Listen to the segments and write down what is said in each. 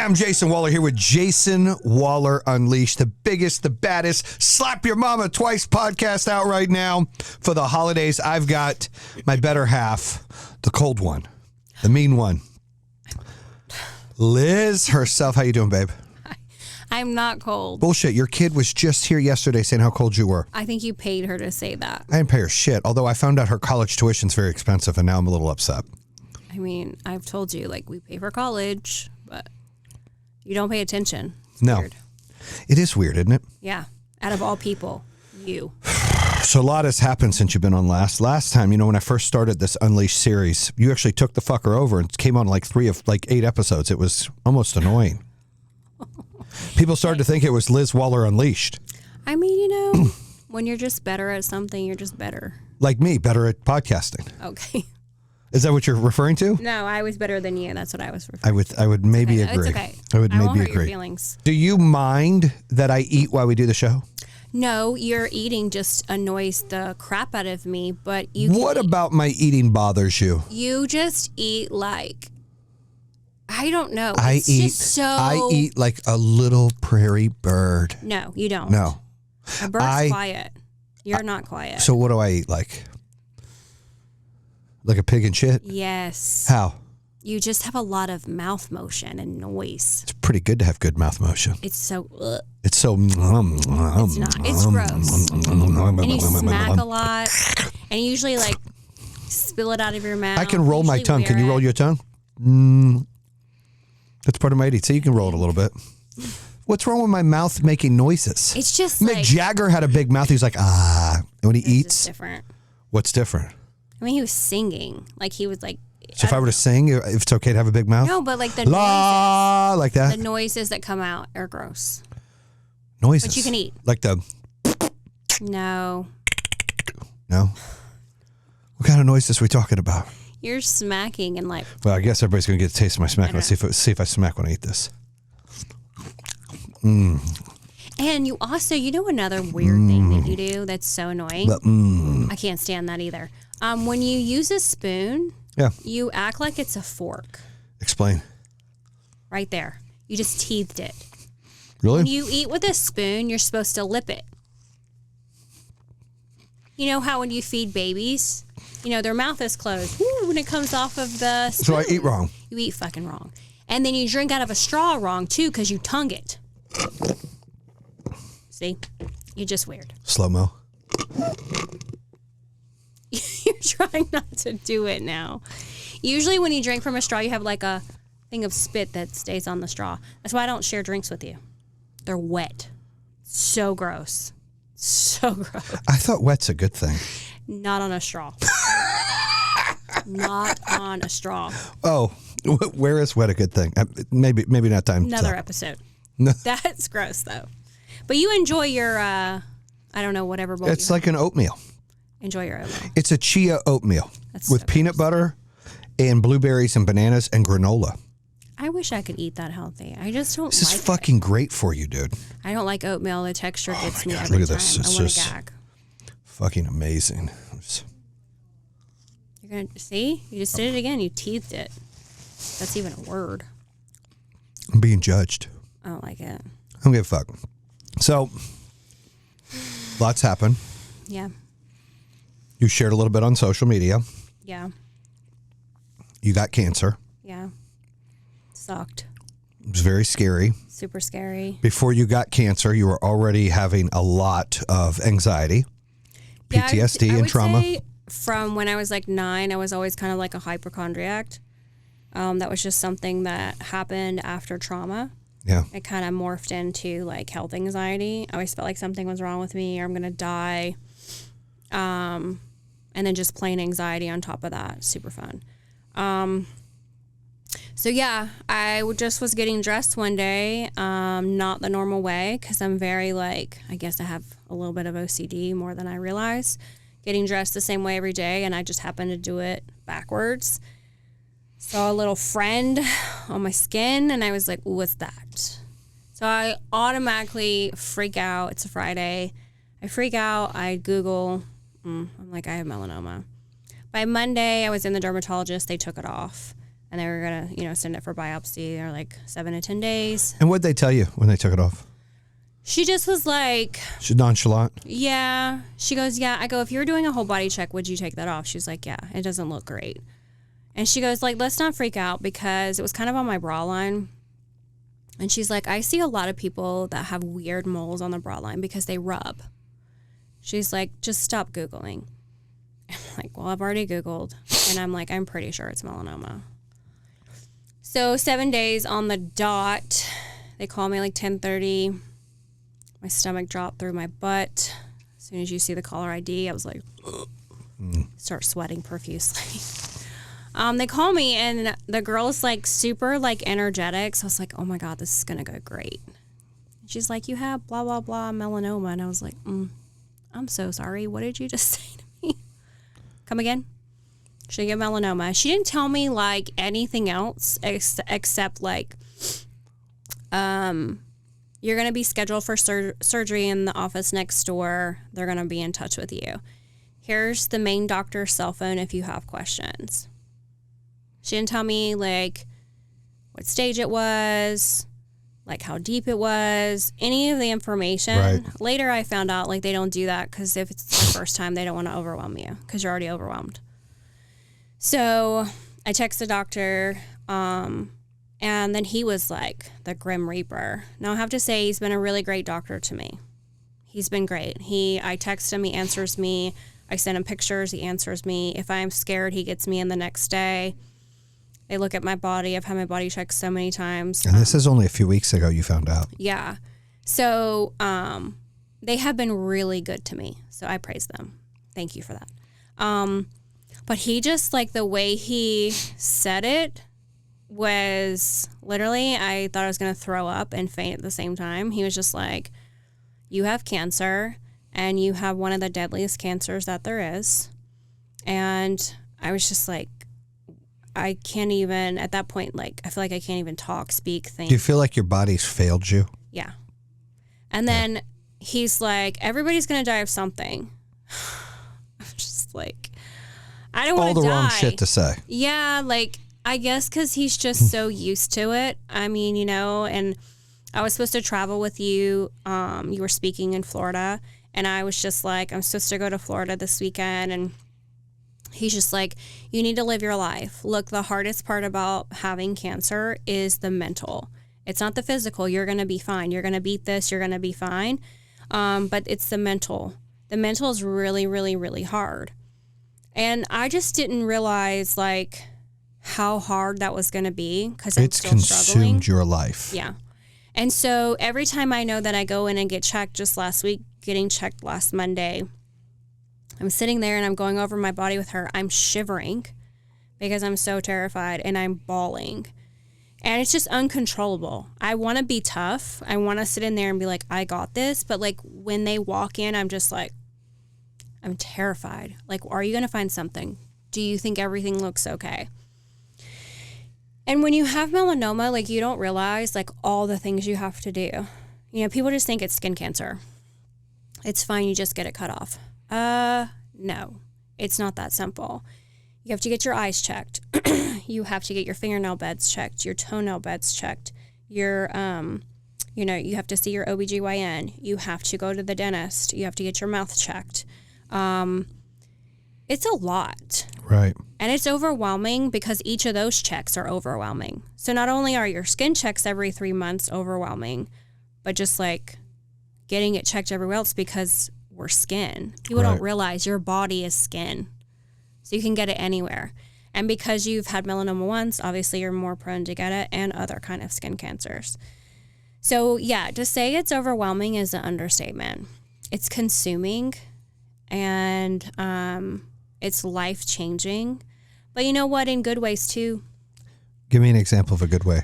I'm Jayson Waller here with Jayson Waller Unleashed, the biggest, the baddest, slap your mama twice podcast out right now for the holidays. I've got my better half, the cold one, the mean one, Liz herself. How you doing, babe? I'm not cold. Bullshit. Your kid was just here yesterday saying how cold you were. I think you paid her to say that. I didn't pay her shit, although I found out her college tuition's very expensive, and now I'm a little upset. I mean, I've told you, like, we pay for college, but you don't pay attention. It's no. weird. It is weird, isn't it? Yeah. Out of all people, you. So a lot has happened since you've been on last. Last time, when I first started this Unleashed series, you actually took the fucker over and came on like 8 episodes. It was almost annoying. People started to think it was Liz Waller Unleashed. I mean, when you're just better at something, you're just better. Like me, better at podcasting. Okay. Is that what you're referring to? No, I was better than you. That's what I was referring to. I would maybe agree. It's okay. I would maybe won't hurt agree. Your feelings. Do you mind that I eat while we do the show? No, your eating just annoys the crap out of me, but you What about my eating bothers you? You just eat like, I don't know. I eat like a little prairie bird. No, you don't. No. A bird's quiet. You're not quiet. So what do I eat like? Like a pig and shit? Yes. How? You just have a lot of mouth motion and noise. It's pretty good to have good mouth motion. It's so... It's so... It's not. It's gross. And you smack a lot. And you usually, like, spill it out of your mouth. I can roll my tongue. Can you roll your tongue? That's part of my eating. So you can roll it a little bit. What's wrong with my mouth making noises? It's just Mick Jagger had a big mouth. He's like, ah. And when he eats... It's different. What's different? I mean, he was singing. Like, he was like... So if I were to sing, if it's okay to have a big mouth? No, but like the noises. Like that? The noises that come out are gross. Noises? But you can eat. Like the... No. No? What kind of noises are we talking about? You're smacking and like... Well, I guess everybody's going to get a taste of my smack. Let's see if I smack when I eat this. And you also, another weird thing that you do that's so annoying? I can't stand that either. When you use a spoon, you act like it's a fork. Explain. Right there. You just teethed it. Really? When you eat with a spoon, you're supposed to lip it. You know how when you feed babies, their mouth is closed. Woo, when it comes off of the spoon. So I eat wrong. You eat fucking wrong. And then you drink out of a straw wrong, too, because you tongue it. See? You're just weird. Slow-mo. You're trying not to do it now. Usually when you drink from a straw, you have like a thing of spit that stays on the straw. That's why I don't share drinks with you. They're wet. So gross. So gross. I thought wet's a good thing. Not on a straw. Not on a straw. Oh, where is wet a good thing? Maybe not time. Another episode. No. That's gross, though. But you enjoy your, I don't know, whatever bowl. It's like an oatmeal. Enjoy your oatmeal. It's a chia oatmeal with so peanut butter and blueberries and bananas and granola. I wish I could eat that healthy. I just don't like it. This is fucking great for you, dude. I don't like oatmeal. The texture gets me every time. Look at this. It's just gag. Fucking amazing. You're going to see? You just did it again. You teethed it. That's even a word. I'm being judged. I don't like it. I don't give a fuck. So, lots happen. Yeah. You shared a little bit on social media. Yeah. You got cancer. Yeah. Sucked. It was very scary. Super scary. Before you got cancer, you were already having a lot of anxiety, PTSD, and trauma. Say from when I was like 9, I was always kind of like a hypochondriac. That was just something that happened after trauma. Yeah. It kind of morphed into like health anxiety. I always felt like something was wrong with me or I'm going to die. And then just plain anxiety on top of that. Super fun. So yeah, I just was getting dressed one day, not the normal way, because I'm very like, I guess I have a little bit of OCD more than I realize. Getting dressed the same way every day, and I just happened to do it backwards. Saw a little friend on my skin, and I was like, what's that? So I automatically freak out. It's a Friday. I freak out. I Google. I'm like, I have melanoma. By Monday, I was in the dermatologist. They took it off. and they were going to, send it for biopsy. They're like 7 to 10 days. And what'd they tell you when they took it off? She just was like, She's nonchalant. Yeah. She goes, yeah. I go, if you were doing a whole body check, would you take that off? She's like, yeah, it doesn't look great. And she goes, like, let's not freak out, because it was kind of on my bra line. And she's like, I see a lot of people that have weird moles on the bra line because they rub. She's like, just stop Googling. I'm like, well, I've already Googled. And I'm like, I'm pretty sure it's melanoma. So 7 days on the dot. They call me like 10:30. My stomach dropped through my butt. As soon as you see the caller ID, I was like, start sweating profusely. They call me, and the girl's like super like energetic. So I was like, oh my God, this is going to go great. She's like, you have blah, blah, blah melanoma. And I was like, I'm so sorry. What did you just say to me? Come again? She get melanoma. She didn't tell me like anything else except like, you're going to be scheduled for surgery in the office next door. They're going to be in touch with you. Here's the main doctor's cell phone if you have questions. She didn't tell me, like, what stage it was, like, how deep it was, any of the information. Right. Later, I found out, like, they don't do that because if it's the first time, they don't want to overwhelm you because you're already overwhelmed. So I text the doctor, and then he was like the Grim Reaper. Now, I have to say, he's been a really great doctor to me. He's been great. I text him, he answers me. I send him pictures, he answers me. If I'm scared, he gets me in the next day. They look at my body. I've had my body checked so many times. And this is only a few weeks ago you found out. Yeah. So they have been really good to me. So I praise them. Thank you for that. But he just, like, the way he said it was literally, I thought I was going to throw up and faint at the same time. He was just like, you have cancer, and you have one of the deadliest cancers that there is. And I was just like, I can't even, at that point, like, I feel like I can't even talk, speak, think. Do you feel like your body's failed you? Yeah. And then he's like, everybody's going to die of something. I'm just like, I don't want to die. All the wrong shit to say. Yeah, like, I guess because he's just so used to it. I mean, and I was supposed to travel with you. You were speaking in Florida, and I was just like, I'm supposed to go to Florida this weekend, and he's just like, you need to live your life. Look, the hardest part about having cancer is the mental. It's not the physical. You're going to be fine. You're going to beat this. You're going to be fine. But it's the mental. The mental is really, really, really hard. And I just didn't realize, like, how hard that was going to be because I'm still struggling. It's consumed your life. Yeah. And so every time I know that I go in and get checked, just last week, getting checked last Monday, I'm sitting there and I'm going over my body with her. I'm shivering because I'm so terrified, and I'm bawling. And it's just uncontrollable. I want to be tough. I want to sit in there and be like, I got this. But, like, when they walk in, I'm just like, I'm terrified. Like, are you going to find something? Do you think everything looks okay? And when you have melanoma, like, you don't realize, like, all the things you have to do. People just think it's skin cancer. It's fine. You just get it cut off. No, it's not that simple. You have to get your eyes checked. You have to get your fingernail beds checked, your toenail beds checked, your, you have to see your OBGYN. You have to go to the dentist. You have to get your mouth checked. It's a lot. Right. And it's overwhelming because each of those checks are overwhelming. So not only are your skin checks every 3 months overwhelming, but just like getting it checked everywhere else because we're skin. People don't realize your body is skin. So you can get it anywhere. And because you've had melanoma once, obviously you're more prone to get it and other kind of skin cancers. So yeah, to say it's overwhelming is an understatement. It's consuming and it's life-changing. But you know what? In good ways too. Give me an example of a good way.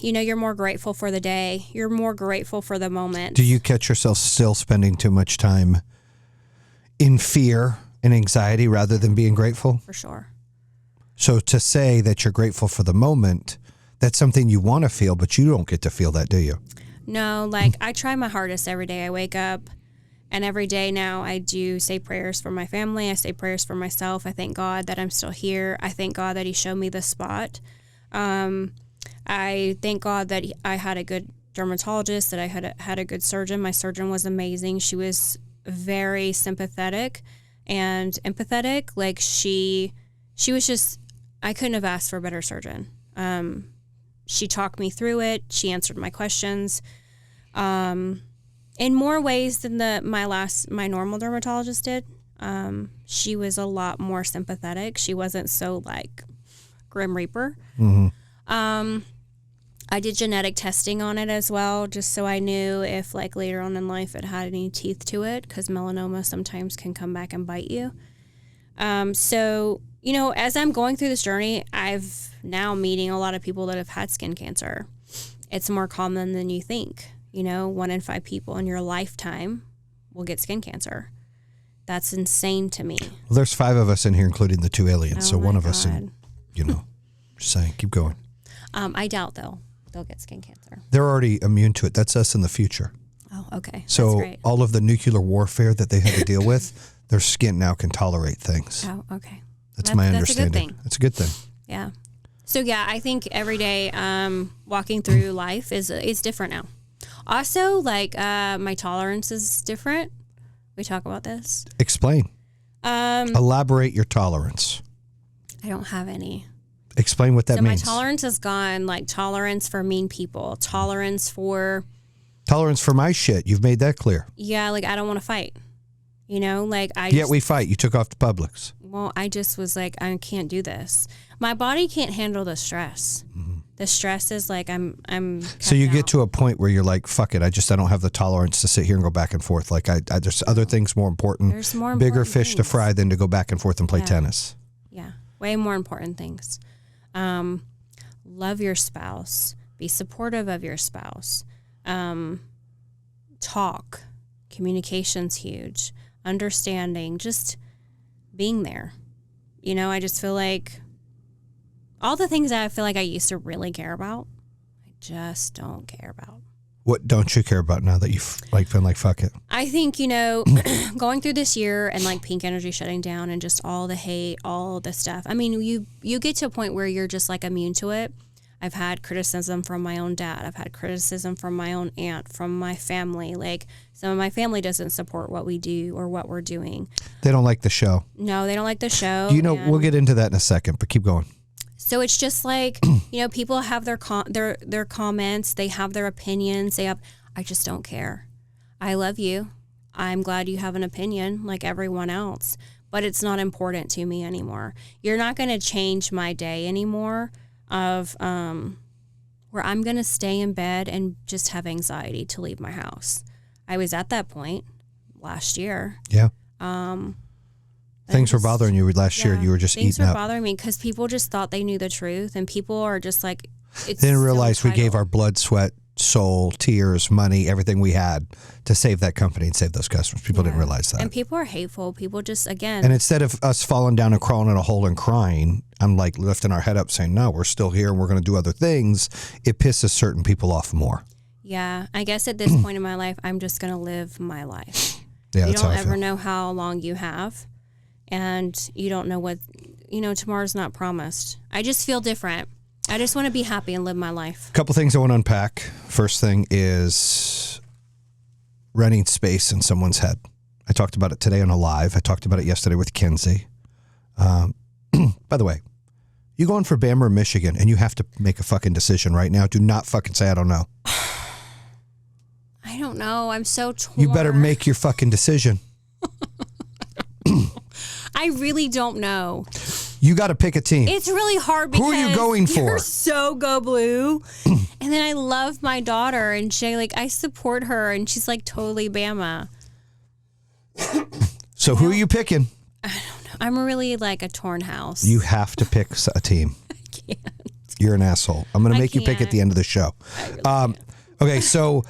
You're more grateful for the day. You're more grateful for the moment. Do you catch yourself still spending too much time in fear and anxiety rather than being grateful? For sure. So to say that you're grateful for the moment, that's something you want to feel, but you don't get to feel that, do you? No, like I try my hardest every day. I wake up And every day now I do say prayers for my family. I say prayers for myself. I thank God that I'm still here. I thank God that he showed me this spot. I thank God that I had a good dermatologist, that I had a good surgeon. My surgeon was amazing. She was very sympathetic and empathetic. Like she was just, I couldn't have asked for a better surgeon. She talked me through it. She answered my questions. In more ways than my normal dermatologist did. She was a lot more sympathetic. She wasn't so like Grim Reaper. Mm-hmm. I did genetic testing on it as well, just so I knew if like later on in life it had any teeth to it, because melanoma sometimes can come back and bite you. So, you know, as I'm going through this journey, I've now meeting a lot of people that have had skin cancer. It's more common than you think. You know, 1 in 5 people in your lifetime will get skin cancer. That's insane to me. Well, there's 5 of us in here, including the 2 aliens. Oh so one of God. us, you know, just saying, keep going. I doubt they'll get skin cancer. They're already immune to it. That's us in the future. Oh, okay. So that's great. all of the nuclear warfare that they had to deal with, their skin now can tolerate things. Oh, okay. That's my understanding. That's a good thing. That's a good thing. Yeah. So yeah, I think every day walking through life is different now. Also, like my tolerance is different. We talk about this. Explain. Elaborate your tolerance. I don't have any. Explain what that means. So my tolerance has gone like tolerance for mean people, tolerance for my shit. You've made that clear. Yeah, like I don't want to fight. You know, like Yet we fight. You took off the Publix. Well, I just was like, I can't do this. My body can't handle the stress. Mm-hmm. The stress is like I'm. So you get to a point where you're like, fuck it. I don't have the tolerance to sit here and go back and forth. Like there's other things more important. There's more bigger important fish to fry than to go back and forth and play tennis. Yeah, way more important things. Love your spouse. Be supportive of your spouse. Talk. Communication's huge. Understanding. Just being there. You know, I just feel like all the things that I feel like I used to really care about, I just don't care about. What don't you care about now that you've like feeling like fuck it? I think, you know, going through this year and like Pink Energy shutting down and just all the hate, all the stuff. I mean, you get to a point where you're just like immune to it. I've had criticism from my own dad. I've had criticism from my own aunt, from my family. Like some of my family doesn't support what we do or what we're doing. They don't like the show. No, they don't like the show. You know, we'll get into that in a second, but keep going. So it's just like, you know, people have their comments, they have their opinions, I just don't care. I love you. I'm glad you have an opinion like everyone else, but it's not important to me anymore. You're not going to change my day anymore of where I'm going to stay in bed and just have anxiety to leave my house. I was at that point last year. Yeah. Things were bothering you last year. You were just eating up. Things were bothering me because people just thought they knew the truth, and people are just like, they didn't realize we gave our blood, sweat, soul, tears, money, everything we had to save that company and save those customers. People didn't realize that. And people are hateful. People just, again. And instead of us falling down and crawling in a hole and crying, I'm like lifting our head up saying, no, we're still here and we're going to do other things. It pisses certain people off more. Yeah. I guess at this point in my life, I'm just going to live my life. Yeah, you don't ever know how long you have. And you don't know what, you know, tomorrow's not promised. I just feel different. I just want to be happy and live my life. A couple things I want to unpack. First thing is renting space in someone's head. I talked about it today on a live. I talked about it yesterday with Kenzie. By the way, you going for Bama or Michigan, and you have to make a fucking decision right now. Do not fucking say I don't know. I don't know. I'm so torn. You better make your fucking decision. I really don't know. You got to pick a team. It's really hard because who are you going for? You're so go blue. And then I love my daughter, and she I support her, and she's like totally Bama. So who are you picking? I don't know. I'm really like a torn house. You have to pick a team. I can't. You're an asshole. I'm going to make you pick at the end of the show. Okay, so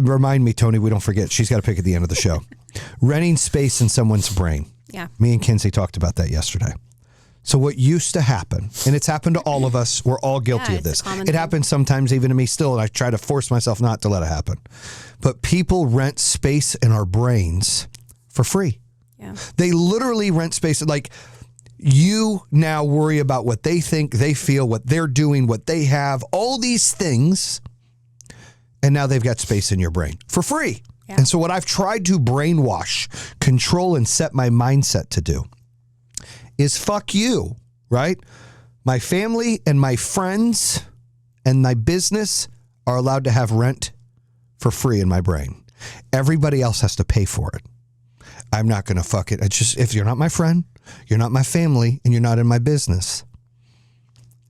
remind me, Tony, we don't forget. She's got to pick at the end of the show. Renting space in someone's brain. Yeah. Me and Kinsey talked about that yesterday. So what used to happen, and it's happened to all of us, we're all guilty of this. It happens sometimes even to me still, and I try to force myself not to let it happen. But people rent space in our brains for free. Yeah. They literally rent space. Like, you now worry about what they think, they feel, what they're doing, what they have, all these things. And now they've got space in your brain for free. Yeah. And so what I've tried to brainwash, control, and set my mindset to do is fuck you, right? My family and my friends and my business are allowed to have rent for free in my brain. Everybody else has to pay for it. I'm not going to fuck it. It's just, if you're not my friend, you're not my family, and you're not in my business,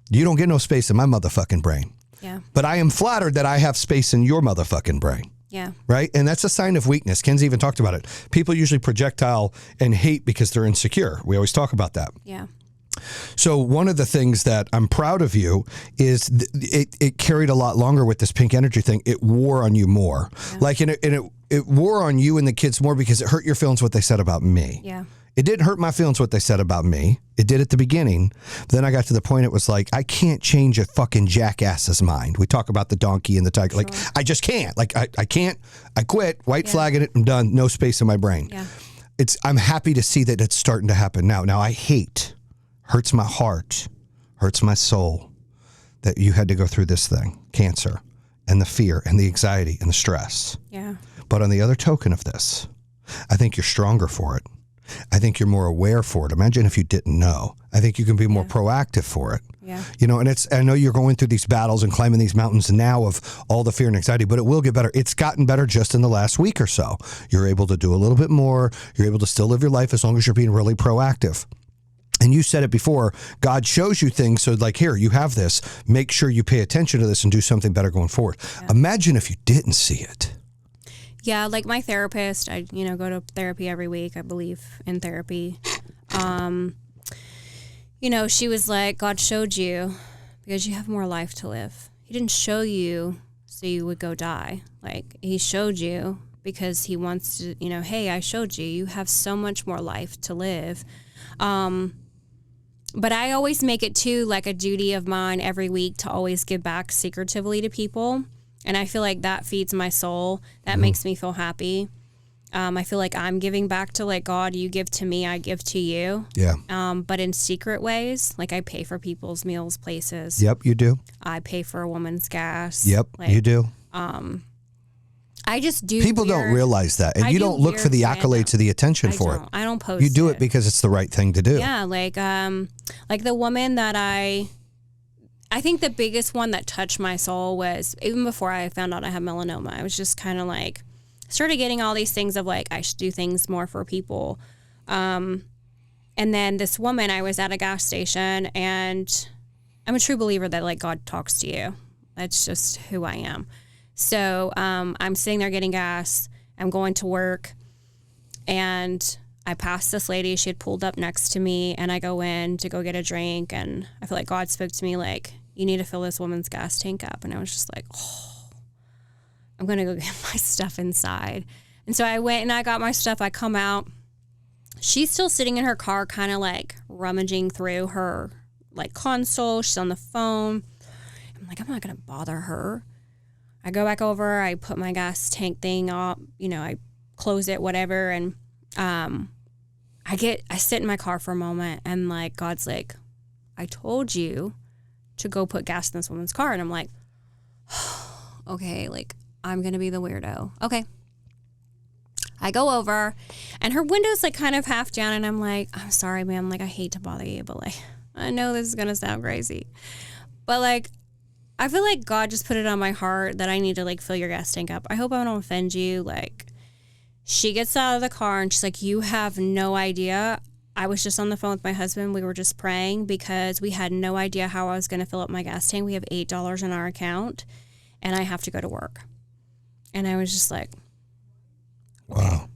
you don't get no space in my motherfucking brain. Yeah. But I am flattered that I have space in your motherfucking brain. Yeah. Right? And that's a sign of weakness. Ken's even talked about it. People usually projectile and hate because they're insecure. We always talk about that. Yeah. So one of the things that I'm proud of you is it carried a lot longer with this pink energy thing. It wore on you more. Yeah. Like, and it wore on you and the kids more because it hurt your feelings what they said about me. Yeah. It didn't hurt my feelings what they said about me. It did at the beginning. Then I got to the point it was like, I can't change a fucking jackass's mind. We talk about the donkey and the tiger. Sure. Like, I just can't. Like, I can't. I quit. White flagging it. I'm done. No space in my brain. Yeah. I'm happy to see that it's starting to happen now. Now, I hate, hurts my heart, hurts my soul that you had to go through this thing, cancer, and the fear and the anxiety and the stress. Yeah. But on the other token of this, I think you're stronger for it. I think you're more aware for it. Imagine if you didn't know. I think you can be more proactive for it. Yeah. You know, and I know you're going through these battles and climbing these mountains now of all the fear and anxiety, but it will get better. It's gotten better just in the last week or so. You're able to do a little bit more. You're able to still live your life as long as you're being really proactive. And you said it before, God shows you things. So like, here, you have this. Make sure you pay attention to this and do something better going forward. Yeah. Imagine if you didn't see it. Yeah, like my therapist, I go to therapy every week. I believe in therapy. She was like, God showed you because you have more life to live. He didn't show you so you would go die. Like, he showed you because he wants to, hey, I showed you. You have so much more life to live. But I always make it too like a duty of mine every week to always give back secretively to people. And I feel like that feeds my soul. That makes me feel happy. I feel like I'm giving back to like, God, you give to me, I give to you. Yeah. But in secret ways, like I pay for people's meals, places. Yep, you do. I pay for a woman's gas. Yep, like, you do. I just do. People don't realize that. And you don't look for the accolades or the attention for it. I don't post You do it because it's the right thing to do. Yeah, like the woman that I think the biggest one that touched my soul was even before I found out I had melanoma. I was just kind of like, started getting all these things of like, I should do things more for people. And then this woman, I was at a gas station, and I'm a true believer that like God talks to you. That's just who I am. So I'm sitting there getting gas. I'm going to work, and I passed this lady. She had pulled up next to me, and I go in to go get a drink, and I feel like God spoke to me like, you need to fill this woman's gas tank up. And I was just like, oh, I'm going to go get my stuff inside. And so I went and I got my stuff. I come out. She's still sitting in her car, kind of like rummaging through her like console. She's on the phone. I'm like, I'm not going to bother her. I go back over. I put my gas tank thing up. I close it, whatever. And I sit in my car for a moment, and like God's like, I told you to go put gas in this woman's car. And I'm like, okay, like I'm gonna be the weirdo. Okay. I go over, and her window's like kind of half down, and I'm like, I'm sorry, ma'am, like I hate to bother you, but like I know this is gonna sound crazy, but like I feel like God just put it on my heart that I need to like fill your gas tank up. I hope I don't offend you. Like, she gets out of the car and she's like, you have no idea. I was just on the phone with my husband. We were just praying because we had no idea how I was going to fill up my gas tank. We have $8 in our account, and I have to go to work. And I was just like, okay. Wow.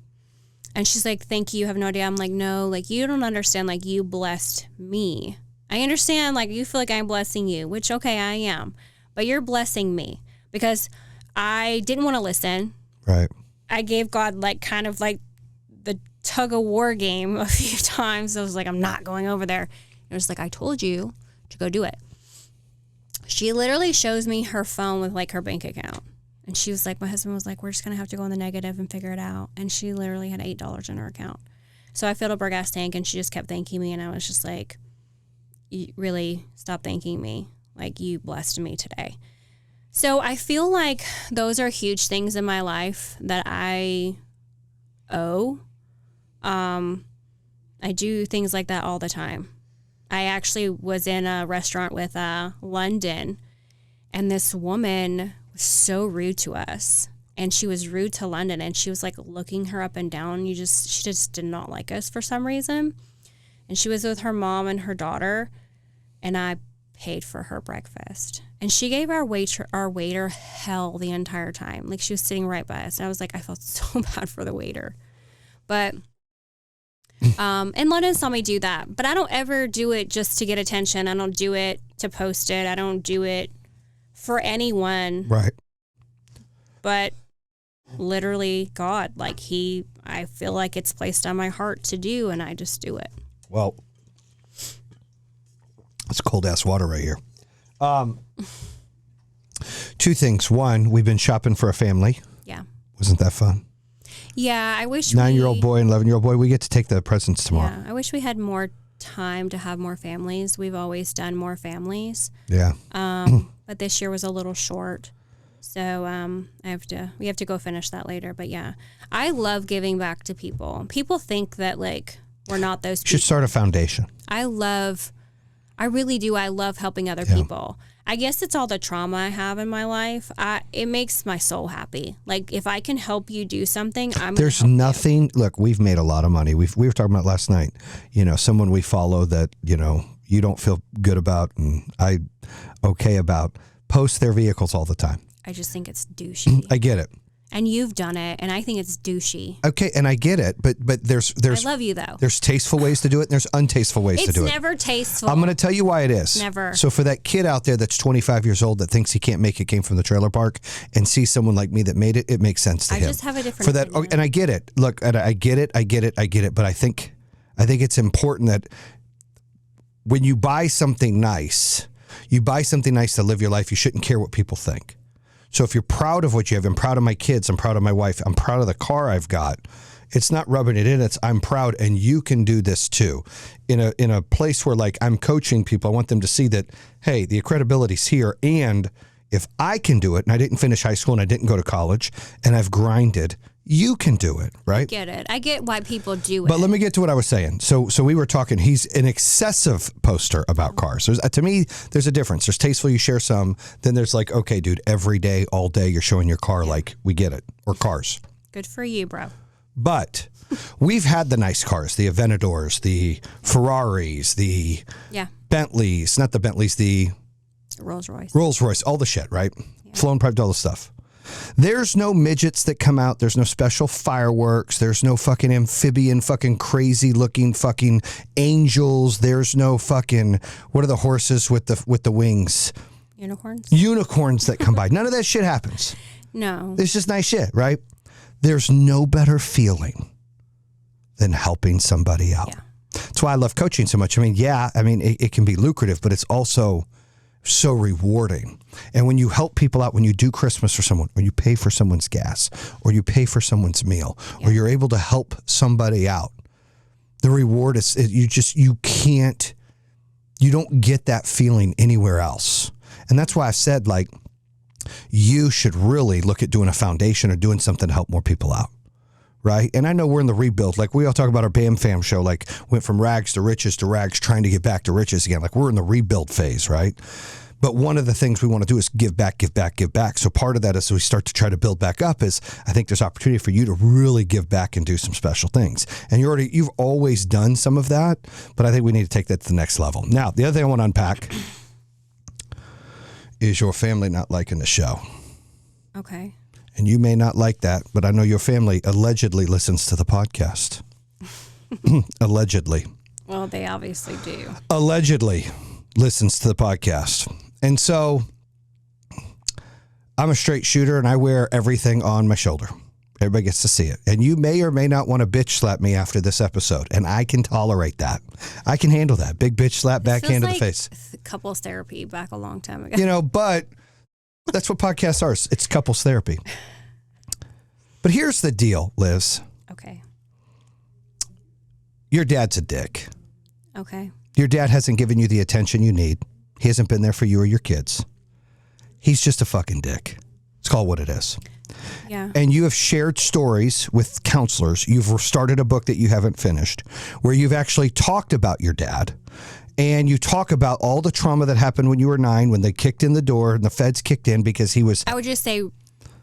And she's like, thank you. You have no idea. I'm like, no, like you don't understand. Like, you blessed me. I understand. Like, you feel like I'm blessing you, which, okay, I am. But you're blessing me because I didn't want to listen. Right. I gave God like kind of like the tug of war game a few times. I was like, I'm not going over there. It was like, I told you to go do it. She literally shows me her phone with like her bank account. And she was like, my husband was like, we're just going to have to go in the negative and figure it out. And she literally had $8 in her account. So I filled up her gas tank and she just kept thanking me. And I was just like, you really stop thanking me. Like, you blessed me today. So I feel like those are huge things in my life that I owe. I do things like that all the time. I actually was in a restaurant with London, and this woman was so rude to us. And she was rude to London, and she was like looking her up and down. She just did not like us for some reason. And she was with her mom and her daughter, and I paid for her breakfast. And she gave our waiter hell the entire time. Like, she was sitting right by us. And I was like, I felt so bad for the waiter. But and London saw me do that. But I don't ever do it just to get attention. I don't do it to post it. I don't do it for anyone. Right. But literally God, like, I feel like it's placed on my heart to do, and I just do it. Well, it's cold ass water right here. Two things. One, we've been shopping for a family. Yeah. Wasn't that fun? Yeah, I wish 9-year-old boy and 11-year-old boy. We get to take the presents tomorrow. Yeah, I wish we had more time to have more families. We've always done more families. Yeah. But this year was a little short. So we have to go finish that later. But yeah, I love giving back to people. People think that like we're not those people. Should start a foundation. I really do. I love helping other people. I guess it's all the trauma I have in my life. It makes my soul happy. Like, if I can help you do something, There's nothing. Look, we've made a lot of money. We were talking about last night. You know, someone we follow that you don't feel good about and okay about post their vehicles all the time. I just think it's douchey. I get it. And you've done it, and I think it's douchey. Okay, and I get it, but there's I love you though. There's tasteful ways to do it, and there's untasteful ways to do it. It's never tasteful. I'm going to tell you why it is. Never. So for that kid out there that's 25 years old that thinks he can't make it, came from the trailer park, and sees someone like me that made it, it makes sense to him. I just have a different for that, opinion. and I get it. Look, and I get it. But I think it's important that when you buy something nice to live your life. You shouldn't care what people think. So if you're proud of what you have, I'm proud of my kids, I'm proud of my wife, I'm proud of the car I've got. It's not rubbing it in, it's I'm proud and you can do this too. In a place where like I'm coaching people, I want them to see that, hey, the credibility's here, and if I can do it, and I didn't finish high school and I didn't go to college, and I've grinded, you can do it, right? I get it. I get why people do it. But let me get to what I was saying. So we were talking, he's an excessive poster about cars. To me, there's a difference. There's tasteful, you share some. Then there's like, okay, dude, every day, all day, you're showing your car, like, we get it. Or cars. Good for you, bro. But we've had the nice cars, the Aventadors, the Ferraris, the Bentleys, not the Bentleys, the Rolls Royce, all the shit, right? Yeah. Flown private, all the stuff. There's no midgets that come out. There's no special fireworks. There's no fucking amphibian, fucking crazy looking fucking angels. There's no fucking, what are the horses with the wings? Unicorns that come by. None of that shit happens. No. It's just nice shit, right? There's no better feeling than helping somebody out. Yeah. That's why I love coaching so much. I mean, it can be lucrative, but it's also so rewarding. And when you help people out, when you do Christmas for someone, or you pay for someone's gas, or you pay for someone's meal, or you're able to help somebody out, the reward is you don't get that feeling anywhere else. And that's why I said, like, you should really look at doing a foundation or doing something to help more people out. Right. And I know we're in the rebuild. Like, we all talk about our Bam Fam show, like, went from rags to riches, trying to get back to riches again. Like, we're in the rebuild phase. Right. But one of the things we want to do is give back. So part of that is we start to try to build back up is I think there's opportunity for you to really give back and do some special things. And you've always done some of that, but I think we need to take that to the next level. Now, the other thing I want to unpack is your family not liking the show. Okay. And you may not like that, but I know your family allegedly listens to the podcast. Allegedly. Well, they obviously do. Allegedly listens to the podcast. And so I'm a straight shooter and I wear everything on my shoulder. Everybody gets to see it. And you may or may not want to bitch slap me after this episode. And I can tolerate that. I can handle that. Big bitch slap, backhand to the face. Couples therapy back a long time ago. You know, but that's what podcasts are. It's couples therapy. But here's the deal, Liz. Okay. Your dad's a dick. Okay. Your dad hasn't given you the attention you need. He hasn't been there for you or your kids. He's just a fucking dick. It's called what it is. Yeah. And you have shared stories with counselors. You've started a book that you haven't finished where you've actually talked about your dad. And you talk about all the trauma that happened when you were 9, when they kicked in the door and the feds kicked in because he was... I would just say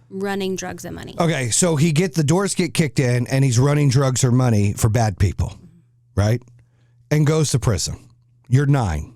running drugs and money. Okay, so the doors get kicked in and he's running drugs or money for bad people, right? And goes to prison. You're 9.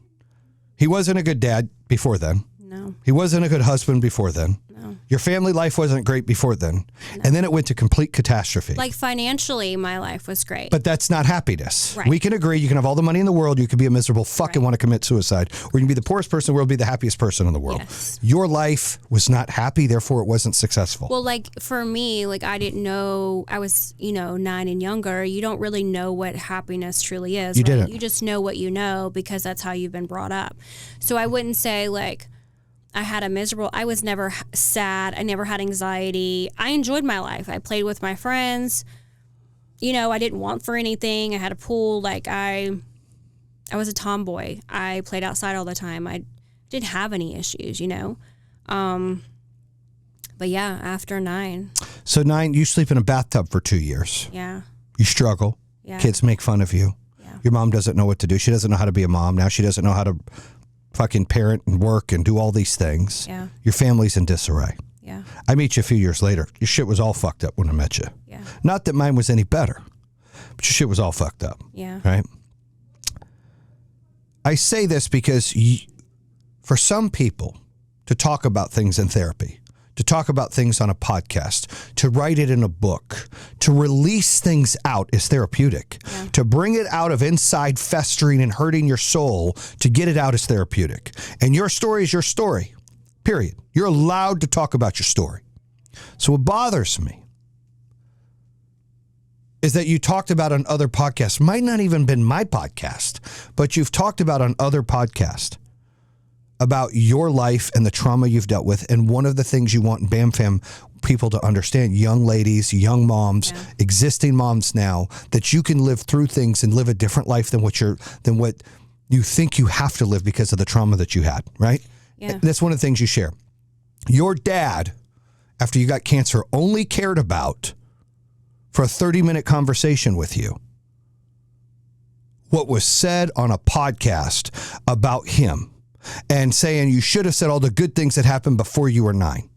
He wasn't a good dad before then. No. He wasn't a good husband before then. No. Your family life wasn't great before then. No. And then it went to complete catastrophe. Like financially, my life was great. But that's not happiness. Right. We can agree you can have all the money in the world. You could be a miserable fuck and want to commit suicide. Or you can be the poorest person in the world, be the happiest person in the world. Yes. Your life was not happy, therefore it wasn't successful. Well, like for me, like I didn't know, I was, 9 and younger. You don't really know what happiness truly is. You right? didn't. You just know what you know because that's how you've been brought up. So I wouldn't say like, I was never sad. I never had anxiety. I enjoyed my life. I played with my friends. I didn't want for anything. I had a pool. Like I was a tomboy. I played outside all the time. I didn't have any issues, But yeah, after 9. So 9, you sleep in a bathtub for 2 years. Yeah. You struggle. Yeah. Kids make fun of you. Yeah. Your mom doesn't know what to do. She doesn't know how to be a mom. Now she doesn't know how to fucking parent and work and do all these things. Yeah. Your family's in disarray. Yeah. I meet you a few years later. Your shit was all fucked up when I met you. Yeah. Not that mine was any better, but your shit was all fucked up. Yeah. Right? I say this because for some people to talk about things in therapy, to talk about things on a podcast, to write it in a book, to release things out is therapeutic. Yeah. To bring it out of inside festering and hurting your soul, to get it out is therapeutic. And your story is your story, period. You're allowed to talk about your story. So what bothers me is that you talked about on other podcasts, might not even been my podcast, but you've talked about on other podcasts about your life and the trauma you've dealt with. And one of the things you want Bam Fam people to understand, young ladies, young moms, existing moms now, that you can live through things and live a different life than what you think you have to live because of the trauma that you had, right? Yeah. That's one of the things you share. Your dad, after you got cancer, only cared about for a 30-minute conversation with you what was said on a podcast about him. And saying you should have said all the good things that happened before you were 9,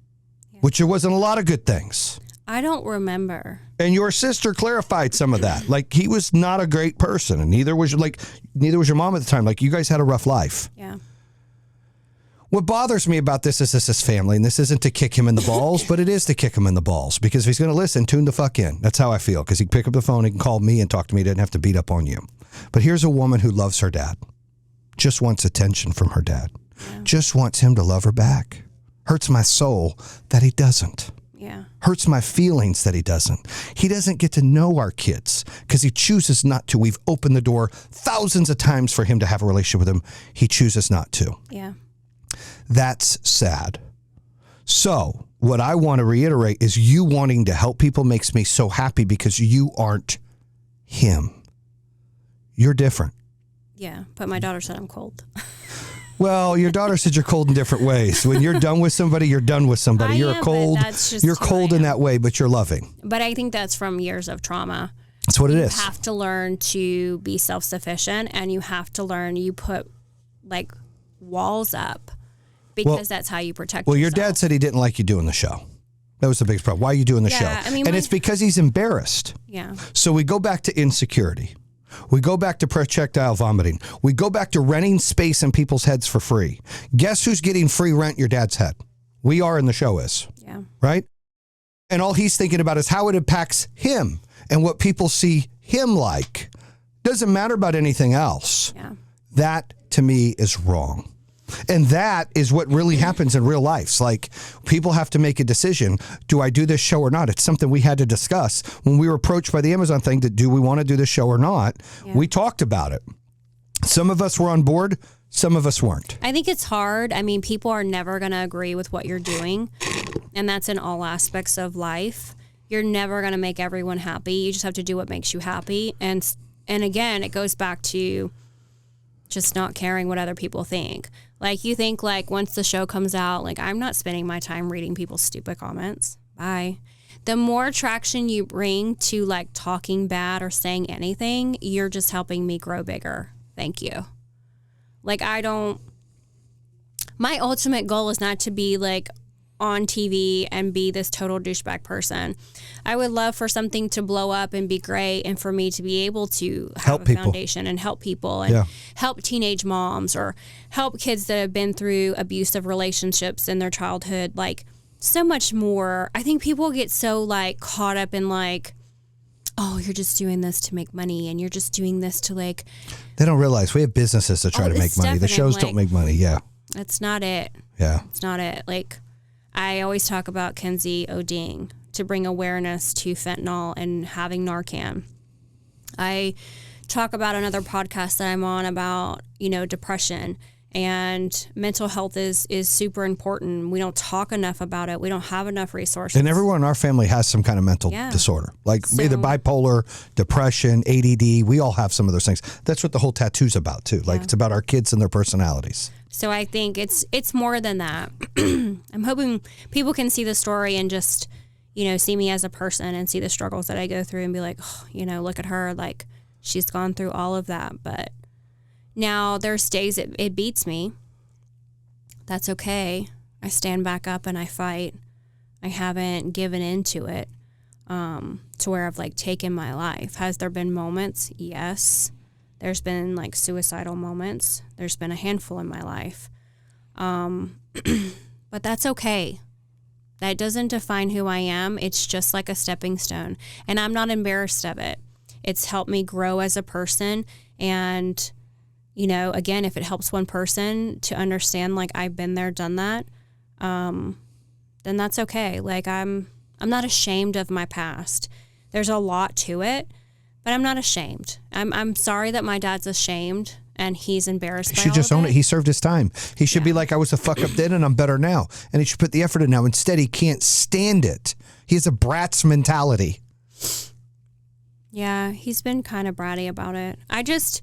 which there wasn't a lot of good things. I don't remember. And your sister clarified some of that. Like he was not a great person, and neither was your mom at the time. Like you guys had a rough life. Yeah. What bothers me about this is his family, and this isn't to kick him in the balls, but it is to kick him in the balls because if he's going to listen, tune the fuck in. That's how I feel because he can pick up the phone, he can call me and talk to me. He doesn't have to beat up on you. But here's a woman who loves her dad. Just wants attention from her dad. Yeah. Just wants him to love her back. Hurts my soul that he doesn't. Yeah. Hurts my feelings that he doesn't. He doesn't get to know our kids because he chooses not to. We've opened the door thousands of times for him to have a relationship with him. He chooses not to. Yeah. That's sad. So what I want to reiterate is you wanting to help people makes me so happy because you aren't him. You're different. Yeah, but my daughter said I'm cold. Well, your daughter said you're cold in different ways. When you're done with somebody, you're done with somebody. You're cold. You're cold in that way, but you're loving. But I think that's from years of trauma. That's what it is. You have to learn to be self-sufficient, and you have to learn you put like walls up because that's how you protect yourself. Well, your dad said he didn't like you doing the show. That was the biggest problem. Why are you doing the show? I mean, it's because he's embarrassed. Yeah. So we go back to insecurity. We go back to projectile vomiting. We go back to renting space in people's heads for free. Guess who's getting free rent? Your dad's head. We are, and the show is. Yeah. Right? And all he's thinking about is how it impacts him and what people see him like. Doesn't matter about anything else. Yeah. That, to me, is wrong. And that is what really happens in real life. It's like people have to make a decision. Do I do this show or not? It's something we had to discuss when we were approached by the Amazon thing. Do we want to do this show or not? Yeah. We talked about it. Some of us were on board. Some of us weren't. I think it's hard. I mean, people are never going to agree with what you're doing. And that's in all aspects of life. You're never going to make everyone happy. You just have to do what makes you happy. And again, it goes back to just not caring what other people think. Like, you think, like, once the show comes out, like, I'm not spending my time reading people's stupid comments. Bye. The more traction you bring to, like, talking bad or saying anything, you're just helping me grow bigger. Thank you. Like, my ultimate goal is not to be, like, on TV and be this total douchebag person. I would love for something to blow up and be great, and for me to be able to have help a people. Foundation and help people and help teenage moms or help kids that have been through abusive relationships in their childhood. Like, so much more. I think people get so, like, caught up in, like, oh, you're just doing this to make money, and you're just doing this to, like... They don't realize we have businesses that try to make money. The shows don't make money, That's not it. Yeah. It's not it. Like, I always talk about Kenzie Oding to bring awareness to fentanyl and having Narcan. I talk about another podcast that I'm on about, depression, and mental health is super important. We don't talk enough about it. We don't have enough resources. And everyone in our family has some kind of mental disorder, like either bipolar, depression, ADD. We all have some of those things. That's what the whole tattoo's about too. Like, it's about our kids and their personalities. So I think it's more than that. I'm hoping people can see the story and just, see me as a person and see the struggles that I go through and be like, oh, look at her. Like, she's gone through all of that. But now there's days it beats me. That's okay. I stand back up and I fight. I haven't given into it to where I've, like, taken my life. Has there been moments? Yes. There's been, like, suicidal moments. There's been a handful in my life. But that's okay. That doesn't define who I am. It's just like a stepping stone. And I'm not embarrassed of it. It's helped me grow as a person. And, again, if it helps one person to understand, like, I've been there, done that, then that's okay. Like, I'm not ashamed of my past. There's a lot to it. But I'm not ashamed. I'm sorry that my dad's ashamed and he's embarrassed by all of it. He should just own it. He served his time. He should be like, I was a fuck up then and I'm better now. And he should put the effort in now. Instead, he can't stand it. He has a brat's mentality. Yeah, he's been kind of bratty about it. I just,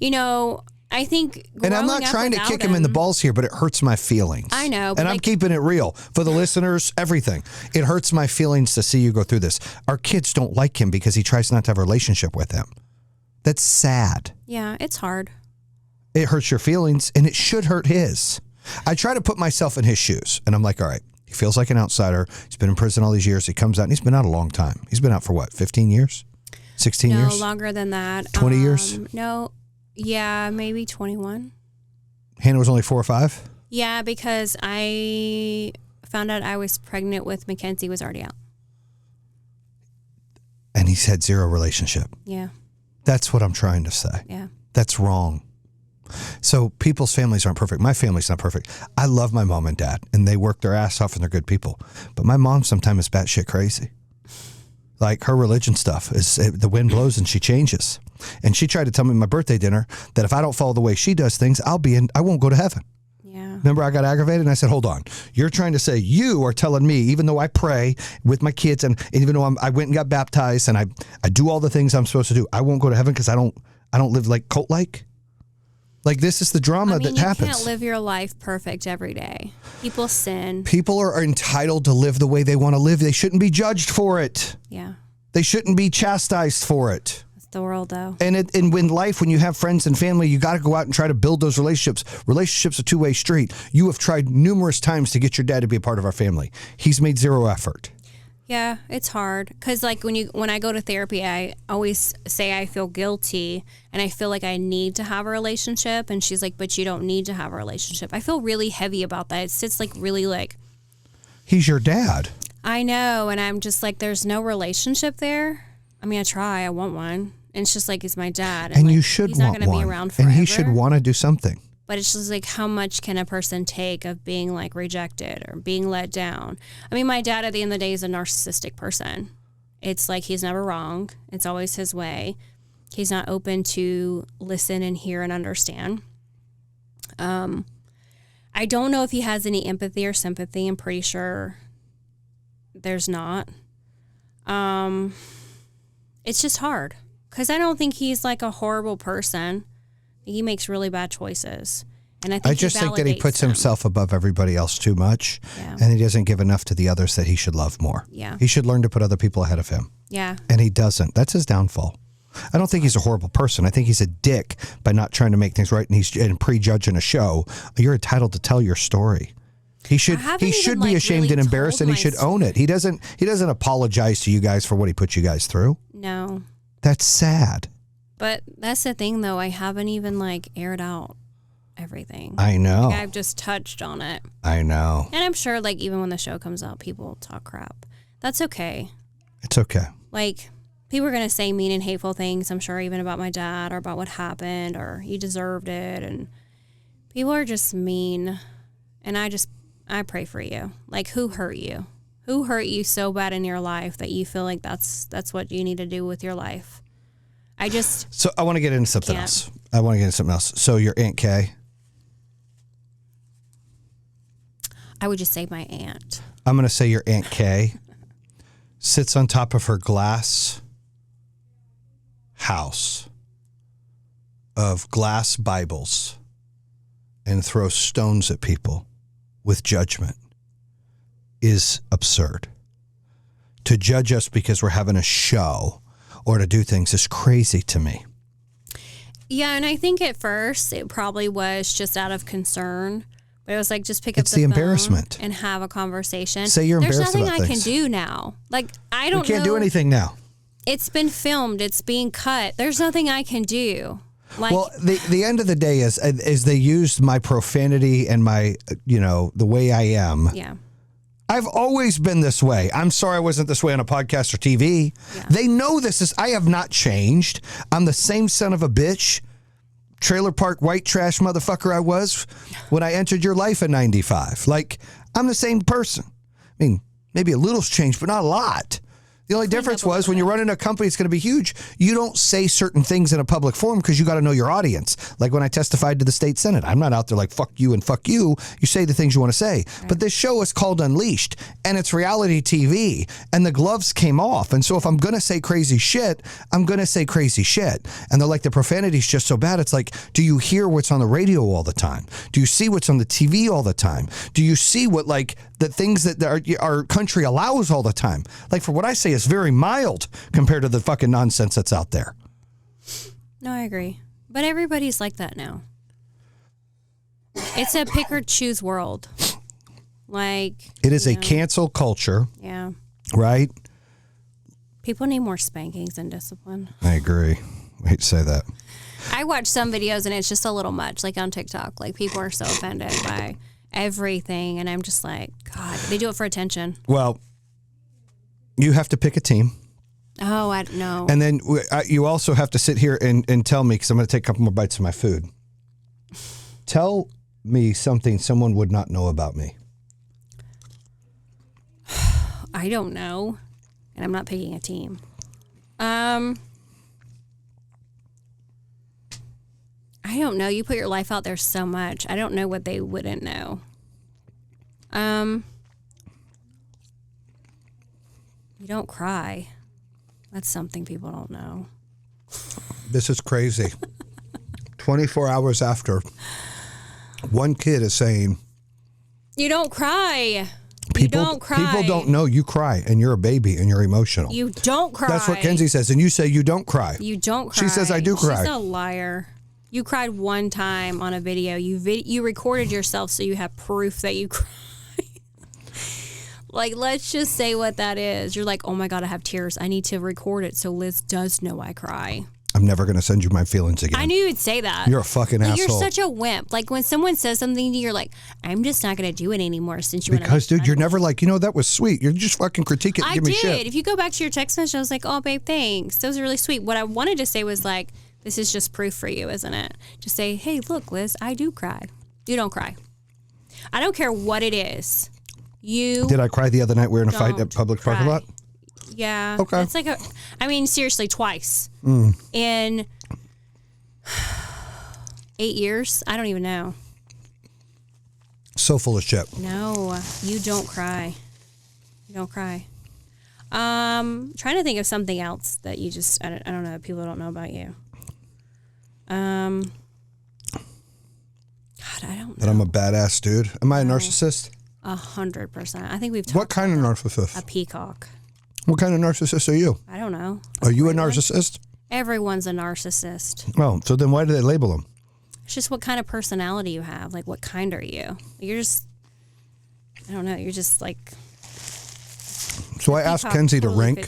I think and I'm not trying to kick him in the balls here, but it hurts my feelings. I know. And I'm keeping it real for the listeners, everything. It hurts my feelings to see you go through this. Our kids don't like him because he tries not to have a relationship with them. That's sad. Yeah, it's hard. It hurts your feelings, and it should hurt his. I try to put myself in his shoes, and I'm like, all right, he feels like an outsider. He's been in prison all these years. He comes out, and he's been out a long time. He's been out for what, 15 years? 16 years? No, longer than that. 20 years? No. Yeah, maybe 21. Hannah was only 4 or 5? Yeah, because I found out I was pregnant with Mackenzie was already out. And he's had 0 relationship. Yeah. That's what I'm trying to say. Yeah. That's wrong. So people's families aren't perfect. My family's not perfect. I love my mom and dad, and they work their ass off and they're good people. But my mom sometimes is batshit crazy. Like, her religion stuff is the wind blows and she changes. And she tried to tell me at my birthday dinner that if I don't follow the way she does things, I won't go to heaven. Yeah. Remember, I got aggravated and I said, hold on. You're trying to say you are telling me, even though I pray with my kids and even though I went and got baptized and I do all the things I'm supposed to do, I won't go to heaven because I don't live like cult-like? Like, this is the drama that happens. You can't live your life perfect every day. People sin. People are entitled to live the way they want to live. They shouldn't be judged for it. Yeah. They shouldn't be chastised for it. It's the world, though. And when you have friends and family, you got to go out and try to build those relationships. Relationships are a two-way street. You have tried numerous times to get your dad to be a part of our family. He's made 0 effort. Yeah, it's hard because, like, when I go to therapy, I always say I feel guilty and I feel like I need to have a relationship. And she's like, but you don't need to have a relationship. I feel really heavy about that. It's just, like, really, like... He's your dad. I know, and I'm just like, there's no relationship there. I mean, I want one. And it's just like, he's my dad. And like, you should he's want not going to one. be around forever. And he should want to do something. But it's just like, how much can a person take of being like rejected or being let down? I mean, my dad at the end of the day is a narcissistic person. It's like he's never wrong. It's always his way. He's not open to listen and hear and understand. I don't know if he has any empathy or sympathy. I'm pretty sure there's not. It's just hard because I don't think he's like a horrible person. He makes really bad choices. And I just think that he puts himself above everybody else too much. Yeah. And he doesn't give enough to the others that he should love more. Yeah. He should learn to put other people ahead of him. Yeah. And he doesn't. That's his downfall. I don't think he's a horrible person. I think he's a dick by not trying to make things right and prejudging a show. You're entitled to tell your story. He should be ashamed and embarrassed, and he should own it. He doesn't apologize to you guys for what he put you guys through. No. That's sad. But that's the thing, though. I haven't even like aired out everything. I know. Like, I've just touched on it. I know. And I'm sure, like, even when the show comes out, people talk crap. That's okay. It's okay. Like, people are going to say mean and hateful things, I'm sure, even about my dad or about what happened or he deserved it. And people are just mean. And I pray for you. Like, who hurt you? Who hurt you so bad in your life that you feel like that's what you need to do with your life? So I want to get into something else. So your Aunt Kay? I would just say my aunt. I'm going to say your Aunt Kay sits on top of her glass house of glass Bibles and throws stones at people with judgment is absurd. To judge us because we're having a show or to do things is crazy to me. Yeah, and I think at first it probably was just out of concern. But it was like, just pick up the embarrassment and have a conversation. Say you're embarrassed about things. There's nothing I can do now. Like, I don't know. We can't do anything now. It's been filmed. It's being cut. There's nothing I can do. Like, well, the end of the day is they used my profanity and my, the way I am. Yeah. I've always been this way. I'm sorry I wasn't this way on a podcast or TV. Yeah. They know I have not changed. I'm the same son of a bitch, trailer park white trash motherfucker I was when I entered your life in 95. Like, I'm the same person. I mean, maybe a little's changed, but not a lot. The only difference was when you're running a company, it's going to be huge. You don't say certain things in a public forum because you got to know your audience. Like when I testified to the state Senate, I'm not out there like, fuck you and fuck you. You say the things you want to say. Right. But this show is called Unleashed and it's reality TV and the gloves came off. And so if I'm going to say crazy shit, I'm going to say crazy shit. And they're like, the profanity's just so bad. It's like, do you hear what's on the radio all the time? Do you see what's on the TV all the time? Do you see what like the things that our country allows all the time? Like for what I say is very mild compared to the fucking nonsense that's out there. No, I agree. But everybody's like that now. It's a pick or choose world. Like, it is a cancel culture. Yeah. Right? People need more spankings and discipline. I agree. I hate to say that. I watch some videos and it's just a little much, like on TikTok. Like people are so offended by everything. And I'm just like, God, they do it for attention. Well, you have to pick a team. Oh, I don't know. And then you also have to sit here and tell me, because I'm going to take a couple more bites of my food. Tell me something someone would not know about me. I don't know. And I'm not picking a team. I don't know. You put your life out there so much. I don't know what they wouldn't know. You don't cry. That's something people don't know. This is crazy. 24 hours after, one kid is saying, you don't cry. People you don't cry. People don't know you cry and you're a baby and you're emotional. You don't cry. That's what Kenzie says. And you say you don't cry. You don't cry. She says I do cry. She's a liar. You cried one time on a video. You recorded yourself so you have proof that you cried. Like, let's just say what that is. You're like, oh my God, I have tears. I need to record it so Liz does know I cry. I'm never going to send you my feelings again. I knew you would say that. You're a fucking asshole. You're such a wimp. Like, when someone says something to you, you're like, I'm just not going to do it anymore since you want to. Because, dude, you're never like, that was sweet. You're just fucking critique it and give me shit. If you go back to your text message, I was like, oh, babe, thanks. That was really sweet. What I wanted to say was like, This is just proof for you, isn't it? Just say, hey, look, Liz, I do cry. You don't cry. I don't care what it is. Did I cry the other night? We were in a fight at public parking lot? Yeah. Okay. It's like seriously, twice. In 8 years? I don't even know. So full of shit. No, you don't cry. You don't cry. Trying to think of something else that you just, I don't know, people don't know about you. God, I don't know. That I'm a badass dude. Am I a narcissist? 100%. I think we've talked What kind of narcissist? a peacock. What kind of narcissist are you? I don't know. Are you a narcissist? Everyone's a narcissist. Oh, so then why do they label them? It's just what kind of personality you have. Like, what kind are you? You're just, I don't know. You're just like. So I asked Kenzie to rank.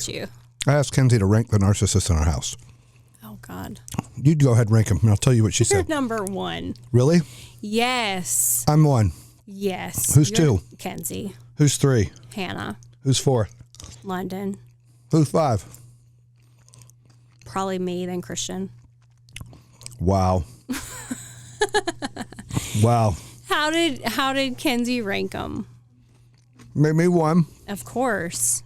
I asked Kenzie to rank the narcissists in our house. Oh, God. You'd go ahead and rank them, and I'll tell you what she You're said. number one. Really? Yes. I'm one. Yes. Who's two? Kenzie. Who's three? Hannah. Who's four? London. Who's five? Probably me, then Christian. Wow. Wow. How did Kenzie rank them? Me one. Of course.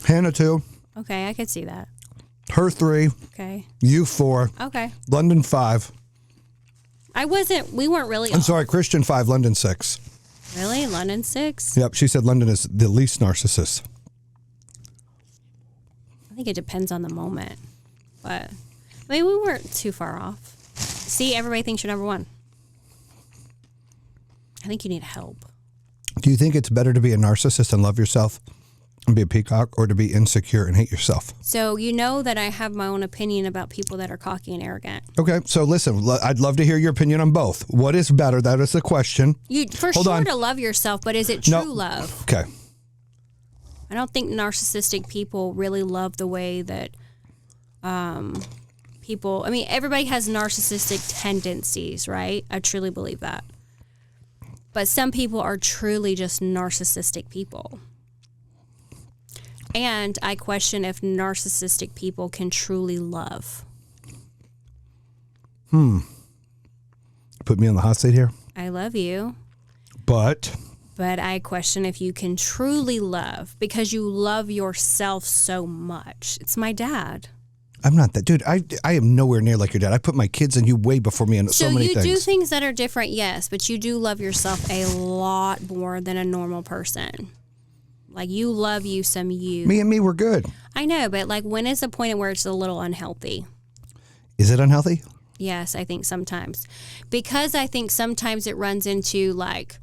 Hannah two. Okay, I could see that. Her three. Okay. You four. Okay. London five. We weren't really. I'm sorry, Christian five, London six. Really? London 6? Yep, she said London is the least narcissist. I think it depends on the moment. But we weren't too far off. See, everybody thinks you're number one. I think you need help. Do you think it's better to be a narcissist and love yourself and be a peacock, or to be insecure and hate yourself? So you know that I have my own opinion about people that are cocky and arrogant. Okay, so listen, I'd love to hear your opinion on both. What is better? That is the question. You for Hold sure on. to love yourself, but is it true love? Okay. I don't think narcissistic people really love the way that people. I mean, everybody has narcissistic tendencies, right? I truly believe that. But some people are truly just narcissistic people. And I question if narcissistic people can truly love. Put me on the hot seat here. I love you. But I question if you can truly love because you love yourself so much. It's my dad. I'm not that dude. I am nowhere near like your dad. I put my kids and you way before me in so many things. So you do things that are different, yes, but you do love yourself a lot more than a normal person. Like, you love you some you. Me and me, we're good. I know, but like, when is the point where it's a little unhealthy? Is it unhealthy? Yes, I think sometimes. Because I think sometimes it runs into like,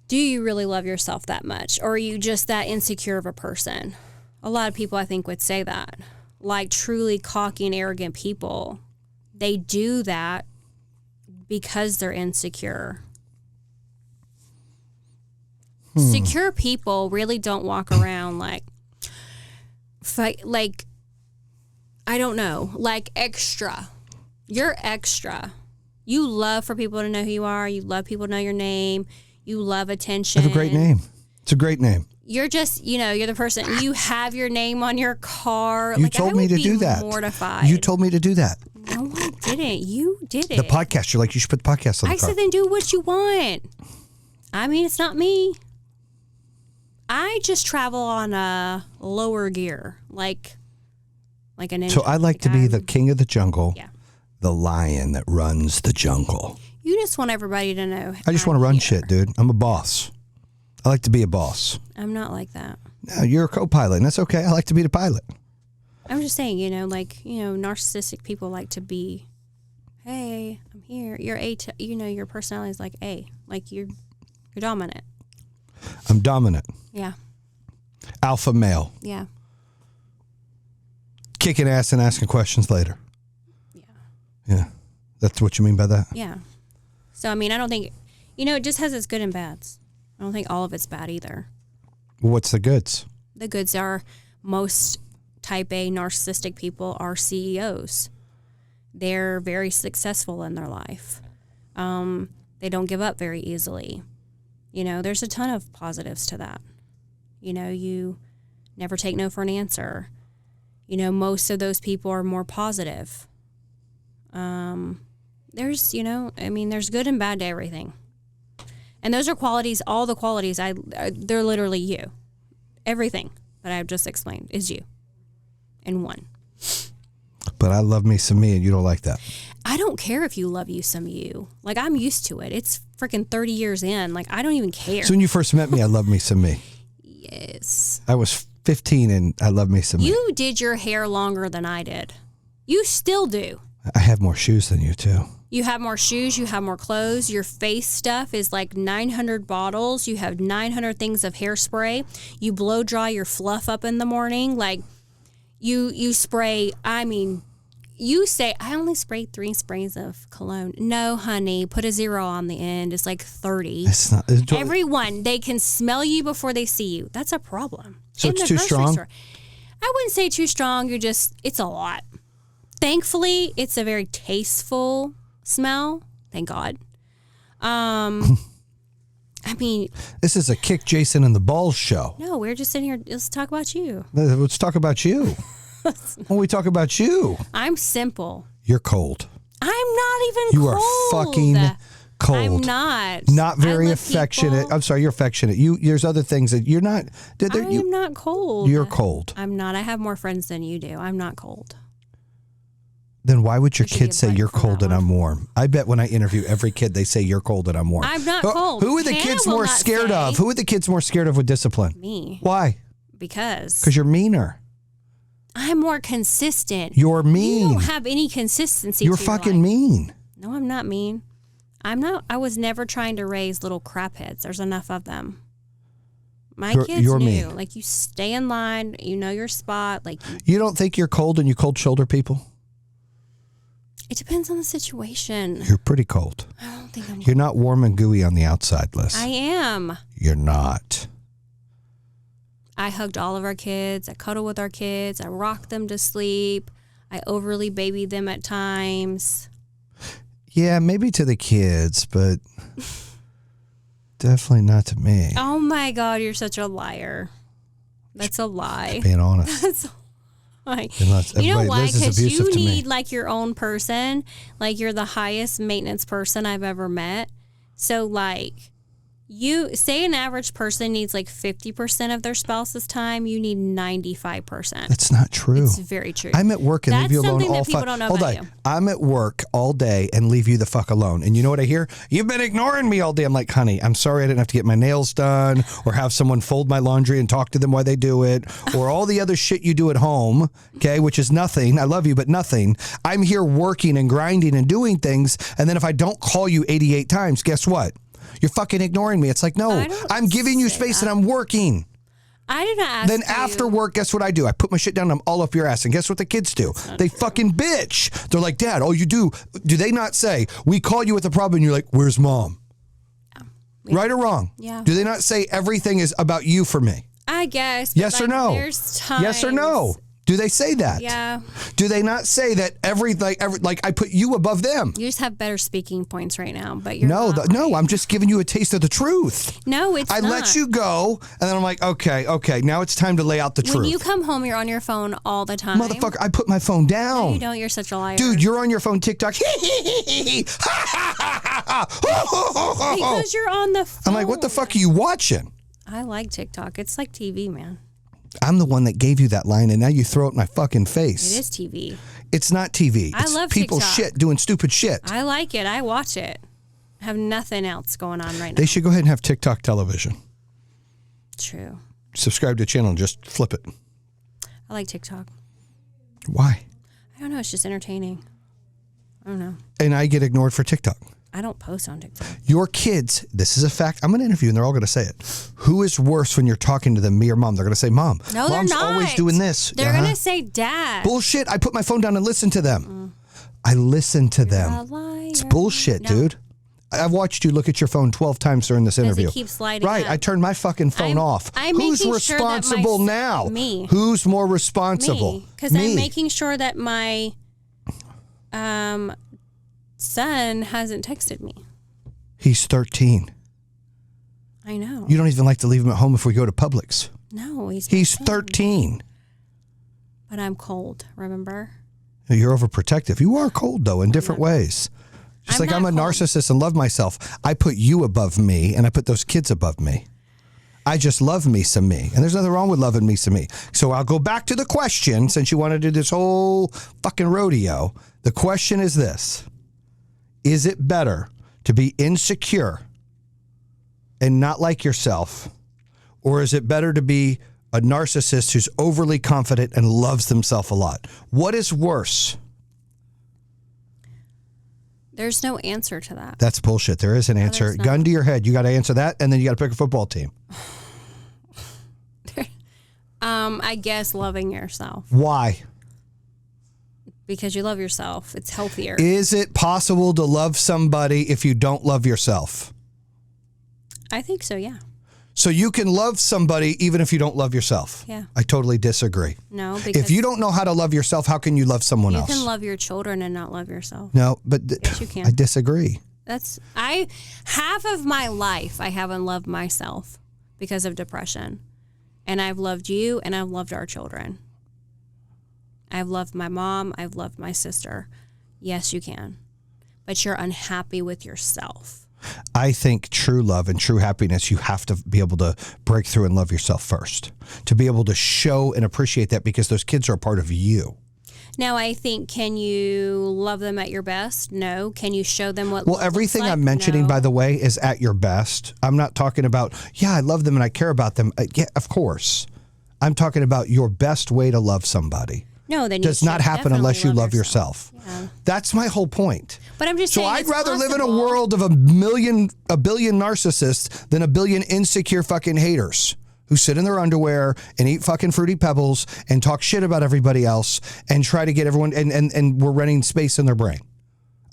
do you really love yourself that much? Or are you just that insecure of a person? A lot of people, I think, would say that. Like, truly cocky and arrogant people, they do that because they're insecure. Secure people really don't walk around like, I don't know, like extra. You're extra. You love for people to know who you are. You love people to know your name. You love attention. I have a great name. It's a great name. You're just, you're the person. You have your name on your car. You told me to do that. Mortified. You told me to do that. No, I didn't. You did it. The podcast. You're like, you should put the podcast on the car. I said, then do what you want. I mean, it's not me. I just travel on a lower gear, like a ninja. So I like to be the king of the jungle, Yeah. the lion that runs the jungle. You just want everybody to know. I just want to run shit, dude. I'm a boss. I like to be a boss. I'm not like that. No, you're a co-pilot, and that's okay. I like to be the pilot. I'm just saying, narcissistic people like to be, hey, I'm here. You're your personality is like A. Like you're dominant. I'm dominant. Yeah. Alpha male. Yeah. Kicking ass and asking questions later. Yeah. Yeah. That's what you mean by that? Yeah. So, I mean, I don't think, it just has its good and bads. I don't think all of it's bad either. What's the goods? The goods are most type A narcissistic people are CEOs. They're very successful in their life. They don't give up very easily. There's a ton of positives to that. You never take no for an answer. most of those people are more positive. There's good and bad to everything. And those are qualities, all the qualities, they're literally you. Everything that I've just explained is you in one. But I love me some me, and you don't like that. I don't care if you love you some you. Like, I'm used to it. It's freaking 30 years in. Like, I don't even care. So when you first met me, I loved me some me. Yes. I was 15 and I loved me some me. You did your hair longer than I did. You still do. I have more shoes than you, too. You have more shoes, you have more clothes, your face stuff is like 900 bottles, you have 900 things of hairspray, you blow dry your fluff up in the morning, like you spray, you say, I only sprayed 3 sprays of cologne. No, honey, put a 0 on the end, it's like 30. Everyone, they can smell you before they see you. That's a problem. So it's too strong? Store. I wouldn't say too strong, it's a lot. Thankfully, it's a very tasteful smell. Thank God. This is a kick Jayson in the balls show. No, we're just sitting here. Let's talk about you. Let's talk about you. When we talk about you. I'm simple. You're cold. I'm not even you cold. You are fucking cold. I'm not. Not very affectionate. People. I'm sorry, you're affectionate. There's other things that you're not. I'm not cold. You're cold. I'm not. I have more friends than you do. I'm not cold. Then why would your kids say you're cold and I'm warm? I bet when I interview every kid, they say you're cold and I'm warm. I'm not cold. Who are the kids more scared of? Who are the kids more scared of with discipline? Me. Why? Because you're meaner. I'm more consistent. You're mean. You don't have any consistency. You're fucking mean. No, I'm not mean. I'm not. I was never trying to raise little crap heads. There's enough of them. My kids knew. Mean. Like, you stay in line. You know your spot. Like, you don't think you're cold and you cold shoulder people? It depends on the situation. You're pretty cold. I don't think I'm cold. You're not warm and gooey on the outside, Liz. I am. You're not. I hugged all of our kids. I cuddle with our kids. I rock them to sleep. I overly baby them at times. Yeah, maybe to the kids, but definitely not to me. Oh my God, you're such a liar. That's a lie. Being honest. That's a lie. You know why? Because you need like your own person. Like, you're the highest maintenance person I've ever met. So like, you say an average person needs like 50% of their spouse's time. You need 95%. That's not true. It's very true. I'm at work and leave you alone all fuck. Hold on. I'm at work all day and leave you the fuck alone. And you know what I hear? You've been ignoring me all day. I'm like, honey, I'm sorry I didn't have to get my nails done or have someone fold my laundry and talk to them while they do it or all the other shit you do at home, okay, which is nothing. I love you, but nothing. I'm here working and grinding and doing things. And then if I don't call you 88 times, guess what? You're fucking ignoring me. It's like, no, I'm giving you space and I'm working. I did not ask Then after work, guess what I do? I put my shit down and I'm all up your ass. And guess what the kids do? They fucking bitch. They're like, Dad, all you do they not say, we call you with a problem and you're like, where's mom? Yeah. Right or wrong? Yeah. Do they not say everything is about you for me? I guess. Yes or no? There's times. Yes or no? Do they say that? Yeah. Do they not say that like I put you above them? You just have better speaking points right now, but you're no, not no. I'm just giving you a taste of the truth. No, it's not. I let you go, and then I'm like, okay. Now it's time to lay out the truth. When you come home, you're on your phone all the time. Motherfucker, I put my phone down. No, you don't. You're such a liar. Dude, you're on your phone TikTok. Because you're on the phone. I'm like, what the fuck are you watching? I like TikTok. It's like TV, man. I'm the one that gave you that line, and now you throw it in my fucking face. It is TV. It's not TV. I love people TikTok. Shit doing stupid shit. I like it. I watch it. I have nothing else going on right now. They should go ahead and have TikTok television. True. Subscribe to the channel and just flip it. I like TikTok. Why? I don't know. It's just entertaining. I don't know. And I get ignored for TikTok. I don't post on TikTok. Your kids, this is a fact. I'm going to interview and they're all going to say it. Who is worse when you're talking to them, me or mom? They're going to say mom. No, Mom's they're not. Always doing this. They're going to say dad. Bullshit. I put my phone down and listen to them. I listen to them. A liar. It's bullshit, dude. I've watched you look at your phone 12 times during this interview. It keeps sliding right. up. I turned my fucking phone off. Who's responsible now? Me. Who's more responsible? Me. Because I'm making sure that my son hasn't texted me. He's 13. I know. You don't even like to leave him at home if we go to Publix. No, he's 13. But I'm cold, remember? You're overprotective. You are cold, though, in different ways. Just like I'm a narcissist and love myself. I put you above me, and I put those kids above me. I just love me some me. And there's nothing wrong with loving me some me. So I'll go back to the question, since you want to do this whole fucking rodeo. The question is this. Is it better to be insecure and not like yourself? Or is it better to be a narcissist who's overly confident and loves themselves a lot? What is worse? There's no answer to that. That's bullshit. There is an answer. Gun to your head. You got to answer that, and then you got to pick a football team. I guess loving yourself. Why? Because you love yourself. It's healthier. Is it possible to love somebody if you don't love yourself? I think so, yeah. So you can love somebody even if you don't love yourself? Yeah. I totally disagree. No, because if you don't know how to love yourself, how can you love someone else? You can love your children and not love yourself. No, but yes, you can. I disagree. Half of my life I haven't loved myself because of depression. And I've loved you and I've loved our children. I've loved my mom. I've loved my sister. Yes, you can. But you're unhappy with yourself. I think true love and true happiness, you have to be able to break through and love yourself first. To be able to show and appreciate that, because those kids are a part of you. Now, I think, can you love them at your best? No. Can you show them what love everything looks like? I'm mentioning, No. by the way, is at your best. I'm not talking about, I love them and I care about them. Yeah, of course. I'm talking about your best way to love somebody. No, then does not happen unless you love yourself. Yeah. That's my whole point. But I'm just saying, I'd rather live in a possible. world of a billion narcissists than a billion insecure fucking haters who sit in their underwear and eat fucking Fruity Pebbles and talk shit about everybody else and try to get everyone, and we're renting space in their brain.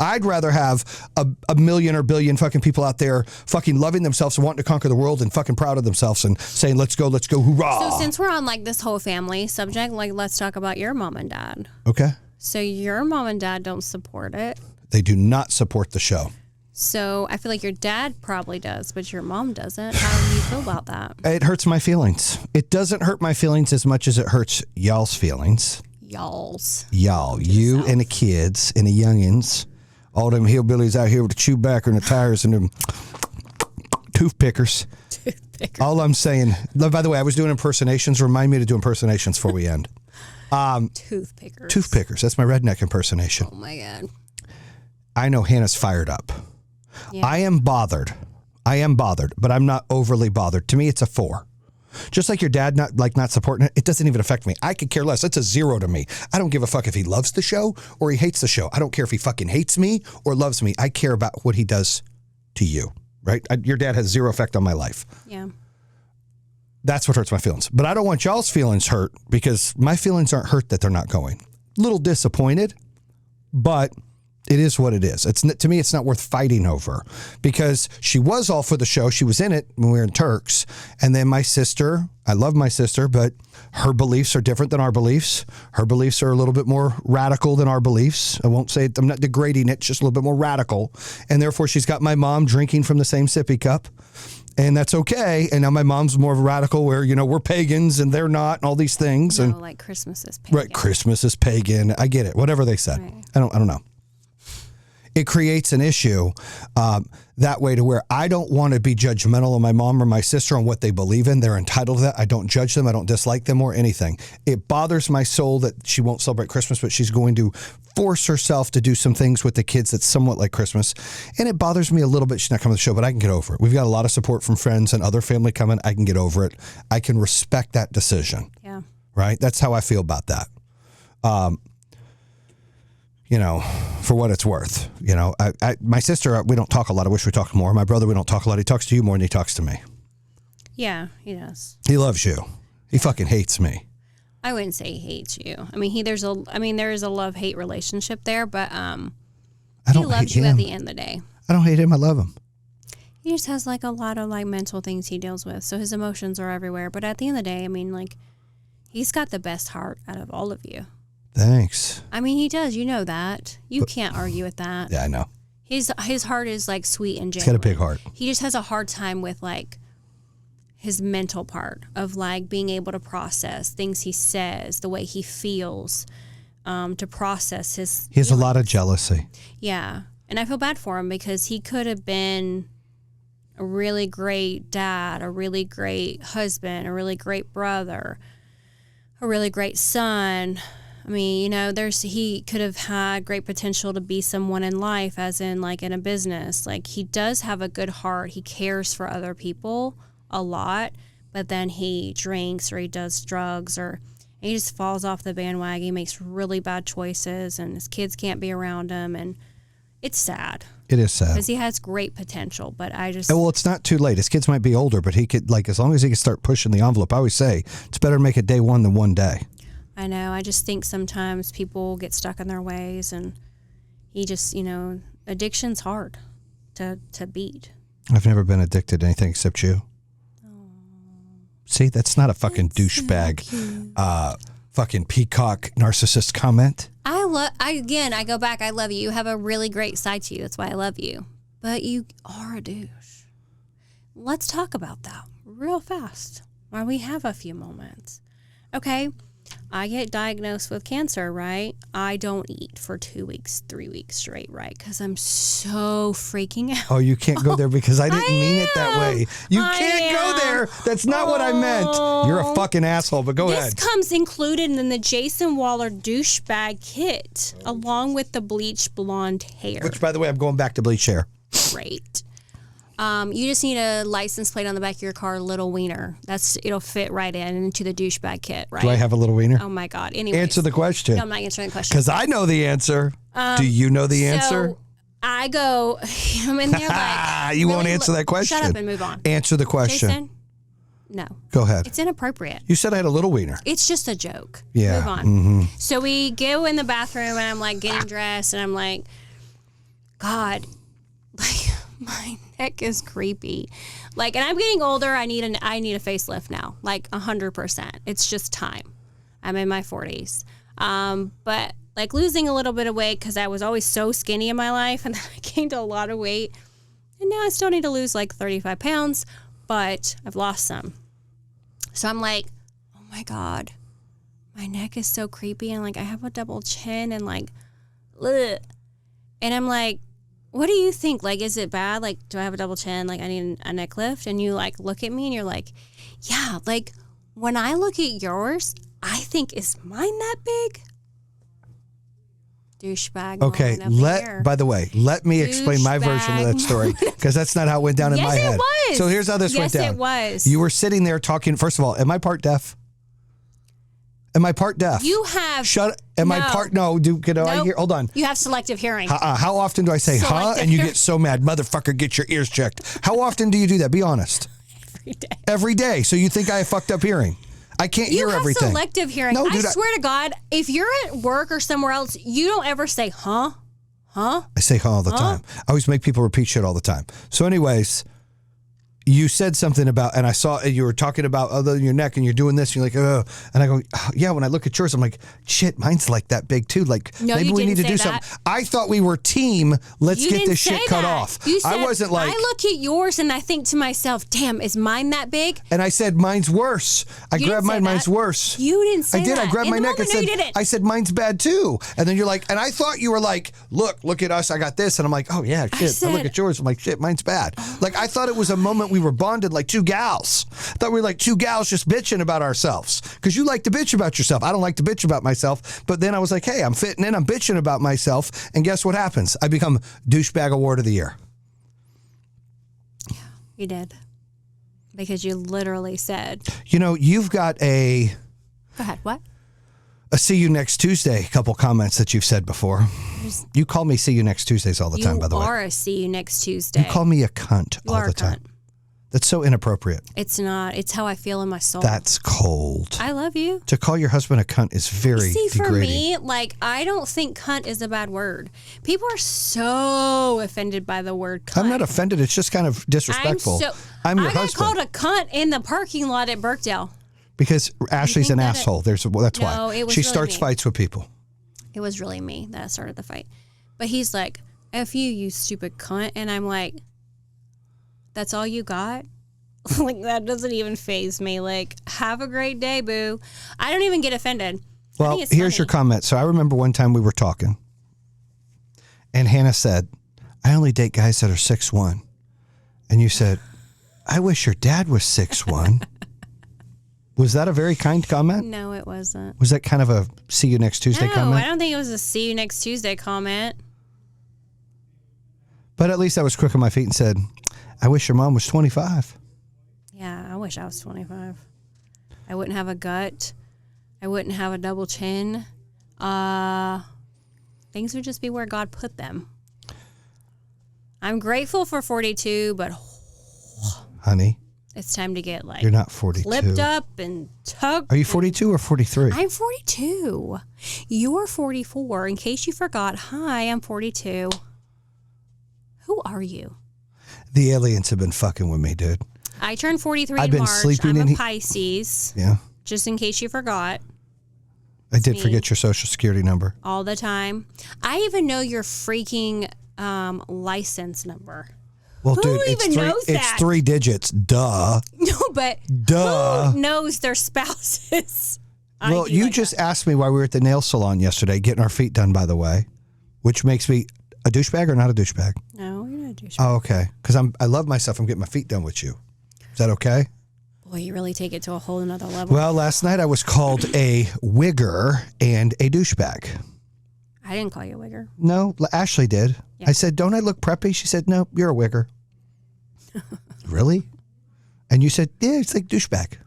I'd rather have a million or billion fucking people out there fucking loving themselves and wanting to conquer the world and fucking proud of themselves and saying, let's go, hoorah. So since we're on like this whole family subject, like let's talk about your mom and dad. Okay. So your mom and dad don't support it. They do not support the show. So I feel like your dad probably does, but your mom doesn't. How do you feel about that? It hurts my feelings. It doesn't hurt my feelings as much as it hurts y'all's feelings. Y'all, you and the kids and the youngins. All them hillbillies out here with the chew backer and the tires and them toothpickers. All I'm saying, by the way, I was doing impersonations. Remind me to do impersonations before we end. Toothpickers. Toothpickers. That's my redneck impersonation. Oh, my God. I know Hannah's fired up. Yeah. I am bothered, but I'm not overly bothered. To me, it's a 4. Just like your dad not supporting it, it doesn't even affect me. I could care less. It's a 0 to me. I don't give a fuck if he loves the show or he hates the show. I don't care if he fucking hates me or loves me. I care about what he does to you, right? Your dad has 0 effect on my life. Yeah. That's what hurts my feelings. But I don't want y'all's feelings hurt, because my feelings aren't hurt that they're not going. A little disappointed, but it is what it is. To me, it's not worth fighting over, because she was all for the show. She was in it when we were in Turks. And then my sister, I love my sister, but her beliefs are different than our beliefs. Her beliefs are a little bit more radical than our beliefs. I won't say, I'm not degrading it, just a little bit more radical. And therefore, she's got my mom drinking from the same sippy cup. And that's okay. And now my mom's more of a radical where, we're pagans and they're not, and all these things. No, and like Christmas is pagan. Right, Christmas is pagan. I get it. Whatever they said. Right. I don't know. It creates an issue that way, to where I don't want to be judgmental of my mom or my sister on what they believe in. They're entitled to that. I don't judge them. I don't dislike them or anything. It bothers my soul that she won't celebrate Christmas, but she's going to force herself to do some things with the kids that's somewhat like Christmas. And it bothers me a little bit she's not coming to the show, but I can get over it. We've got a lot of support from friends and other family coming. I can get over it. I can respect that decision. Yeah. Right? That's how I feel about that. For what it's worth. My sister, we don't talk a lot. I wish we talked more. My brother, we don't talk a lot. He talks to you more than he talks to me. Yeah, he does. He loves you. He fucking hates me. I wouldn't say he hates you. I mean, there is a love-hate relationship there, but he loves you at the end of the day. I don't hate him. I love him. He just has like a lot of like mental things he deals with, so his emotions are everywhere. But at the end of the day, I mean, like, he's got the best heart out of all of you. Thanks. I mean, he does. You know that. You can't argue with that. Yeah, I know. His heart is like sweet and genuine. He's got a big heart. He just has a hard time with like his mental part of like being able to process things he says, the way he feels, to process his He has feelings. a lot of jealousy. Yeah. And I feel bad for him because he could have been a really great dad, a really great husband, a really great brother, a really great son. I mean, you know, he could have had great potential to be someone in life, as in like in a business. Like he does have a good heart. He cares for other people a lot, but then he drinks or he does drugs or he just falls off the bandwagon. He makes really bad choices and his kids can't be around him. And it's sad. It is sad. Because he has great potential, but I just... Well, it's not too late. His kids might be older, but he could, like, as long as he can start pushing the envelope, I always say, it's better to make it day one than one day. I know. I just think sometimes people get stuck in their ways and he just, you know, addiction's hard to beat. I've never been addicted to anything except you. See, that's not a fucking douchebag, fucking peacock narcissist comment. I go back. I love you. You have a really great side to you. That's why I love you. But you are a douche. Let's talk about that real fast while we have a few moments. Okay. I get diagnosed with cancer, right? I don't eat for 2 weeks, 3 weeks straight, right? Because I'm so freaking out. Oh, you can't go there because I didn't mean it that way. You can't go there. That's not what I meant. You're a fucking asshole, but go ahead. This comes included in the Jayson Waller douchebag kit, along with the bleach blonde hair. Which, by the way, I'm going back to bleach hair. Great. You just need a license plate on the back of your car, little wiener. It'll fit right into the douchebag kit, right? Do I have a little wiener? Oh my God. Anyway, answer the question. No, I'm not answering the question. Because I know the answer. Do you know the answer? So I go, I'm in there like... You won't answer that question. Shut up and move on. Answer the question. Jayson? No. Go ahead. It's inappropriate. You said I had a little wiener. It's just a joke. Yeah. Move on. Mm-hmm. So we go in the bathroom and I'm like getting dressed and I'm like, God, like my neck is creepy. Like, and I'm getting older. I need a facelift now, like 100%. It's just time. I'm in my 40s. But like losing a little bit of weight because I was always so skinny in my life and I gained a lot of weight. And now I still need to lose like 35 pounds, but I've lost some. So I'm like, oh my God, my neck is so creepy. And like, I have a double chin and like, ugh. And I'm like, what do you think? Like, is it bad? Like, do I have a double chin? Like, I need a neck lift? And you like look at me and you're like, yeah, like when I look at yours, I think, is mine that big? Douchebag. Okay, by the way, let me explain my version of that story because that's not how it went down in my head. Yes, it was. So here's how this went down. Yes, it was. You were sitting there talking. First of all, am I part deaf? Am I part deaf? You have. Shut. Am I part? No. I hear? Hold on. You have selective hearing. How often do I say Selective and you get so mad, motherfucker? Get your ears checked. How often do you do that? Be honest. Every day. Every day. So you think I have fucked up hearing? I can't hear everything. You have selective hearing. No, dude, I swear to God, if you're at work or somewhere else, you don't ever say, huh? Huh? I say huh all the time. I always make people repeat shit all the time. So anyways, you said something about, and I saw you were talking about other than your neck and you're doing this. And you're like, oh, and I go, oh, yeah, when I look at yours, I'm like, shit, mine's like that big too. Like maybe we need to do something. I thought we were team. Let's get this shit cut off. You said, I wasn't like, I look at yours and I think to myself, damn, is mine that big? And I said, mine's worse. I grabbed mine, mine's worse. You didn't say that. I did. I grabbed my neck and said, I said, mine's bad too. And then you're like, and I thought you were like, look at us. I got this. And I'm like, oh yeah, shit. I look at yours. I'm like, shit, mine's bad. Like I thought it was a moment we were bonded like two gals. I thought we were like two gals just bitching about ourselves. Because you like to bitch about yourself. I don't like to bitch about myself. But then I was like, hey, I'm fitting in. I'm bitching about myself. And guess what happens? I become douchebag award of the year. Yeah, you did. Because you literally said. You know, you've got Go ahead, what? A see you next Tuesday couple comments that you've said before. You call me see you next Tuesdays all the time, by the way. You are a see you next Tuesday. You call me a cunt all the time. That's so inappropriate. It's not. It's how I feel in my soul. That's cold. I love you. To call your husband a cunt is very degrading. For me, like, I don't think cunt is a bad word. People are so offended by the word cunt. I'm not offended. It's just kind of disrespectful. I'm your husband. I got called a cunt in the parking lot at Birkdale. Because Ashley's an asshole. That's why. It was she really starts me. Fights with people. It was really me that started the fight. But he's like, F you stupid cunt. And I'm like, that's all you got? Like, that doesn't even faze me. Like, have a great day, boo. I don't even get offended. Well, here's your comment. So I remember one time we were talking, and Hannah said, I only date guys that are 6'1". And you said, I wish your dad was 6'1". Was that a very kind comment? No, it wasn't. Was that kind of a see you next Tuesday comment? No, I don't think it was a see you next Tuesday comment. But at least I was quick on my feet and said, I wish your mom was 25. Yeah, I wish I was 25. I wouldn't have a gut. I wouldn't have a double chin. Things would just be where God put them. I'm grateful for 42, but honey, it's time to get like you're not 42. Flipped up and tucked. Are you 42 or 43? I'm 42. You're 44. In case you forgot, hi, I'm 42. Who are you? The aliens have been fucking with me, dude. I turned 43 I've in been March. sleeping I'm in a Pisces. Yeah. Just in case you forgot. I did forget your social security number. All the time. I even know your freaking license number. Well, who dude, it's 3 digits. Duh. No, but duh. Who knows their spouses? Well, you like just that. asked me why we were at the nail salon yesterday, getting our feet done, by the way, which makes me a douchebag or not a douchebag? No, you're not a douchebag. Oh, okay. Because I love myself. I'm getting my feet done with you. Is that okay? Boy, you really take it to a whole nother level. Well, last night I was called a wigger and a douchebag. I didn't call you a wigger. No, Ashley did. Yeah. I said, don't I look preppy? She said, no, you're a wigger. Really? And you said, yeah, it's like douchebag.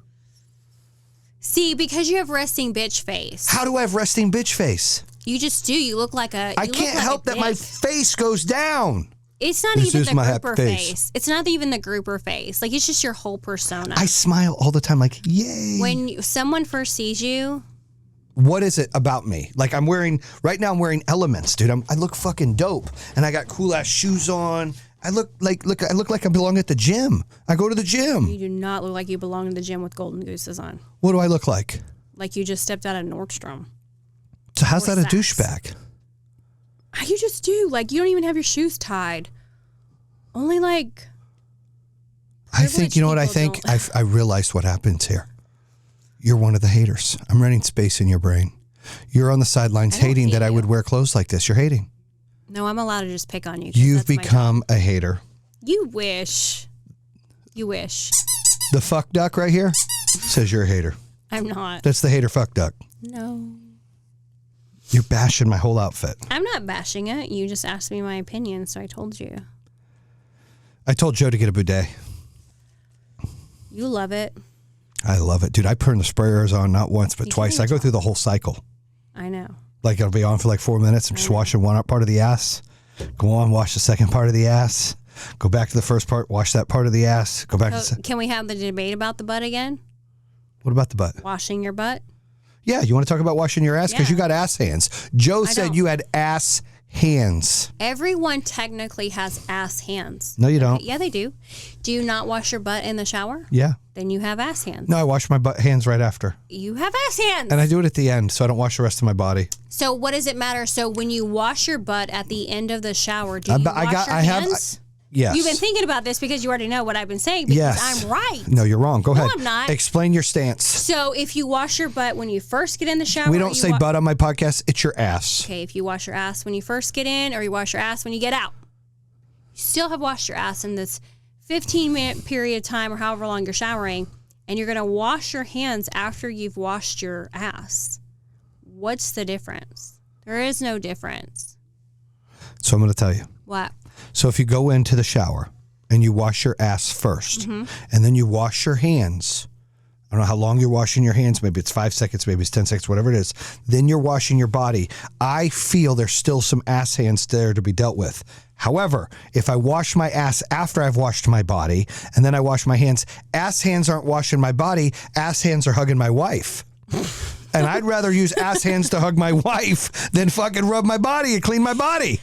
See, because you have resting bitch face. How do I have resting bitch face? You just do. You look like a. I can't help that my face goes down. It's not even the grouper face. It's not even the grouper face. Like, it's just your whole persona. I smile all the time, like, yay. When someone first sees you. What is it about me? Like, right now I'm wearing Elements, dude. I look fucking dope. And I got cool ass shoes on. I look like I belong at the gym. I go to the gym. You do not look like you belong in the gym with golden gooses on. What do I look like? Like you just stepped out of Nordstrom. So how's that a douchebag? You just do. Like, you don't even have your shoes tied. Only like. I think, you know what I think? I realized what happens here. You're one of the haters. I'm renting space in your brain. You're on the sidelines hating that I would wear clothes like this. You're hating. No, I'm allowed to just pick on you. You've become a hater. You wish. You wish. The fuck duck right here says you're a hater. I'm not. That's the hater fuck duck. No. You're bashing my whole outfit. I'm not bashing it. You just asked me my opinion, so I told you. I told Joe to get a bidet. You love it. I love it. Dude, I turn the sprayers on not once, but twice. I go through the whole cycle. I know. Like, it'll be on for like 4 minutes. I'm just washing one part of the ass. Go on, wash the second part of the ass. Go back to the first part, wash that part of the ass. Go back to Can we have the debate about the butt again? What about the butt? Washing your butt? Yeah, you want to talk about washing your ass? Because you got ass hands. Joe said you had ass hands. Everyone technically has ass hands. No, you don't. Yeah, they do. Do you not wash your butt in the shower? Yeah. Then you have ass hands. No, I wash my hands right after. You have ass hands. And I do it at the end, so I don't wash the rest of my body. So what does it matter? So when you wash your butt at the end of the shower, do you wash your hands? Yes. You've been thinking about this because you already know what I've been saying because I'm right. No, you're wrong. Go ahead. No, I'm not. Explain your stance. So if you wash your butt when you first get in the shower. We don't say butt on my podcast. It's your ass. Okay, if you wash your ass when you first get in or you wash your ass when you get out. You still have washed your ass in this 15-minute period of time or however long you're showering, and you're going to wash your hands after you've washed your ass. What's the difference? There is no difference. So I'm going to tell you. What? So if you go into the shower and you wash your ass first, and then you wash your hands, I don't know how long you're washing your hands, maybe it's 5 seconds, maybe it's 10 seconds, whatever it is, then you're washing your body. I feel there's still some ass hands there to be dealt with. However, if I wash my ass after I've washed my body and then I wash my hands, ass hands aren't washing my body, ass hands are hugging my wife. And I'd rather use ass hands to hug my wife than fucking rub my body and clean my body.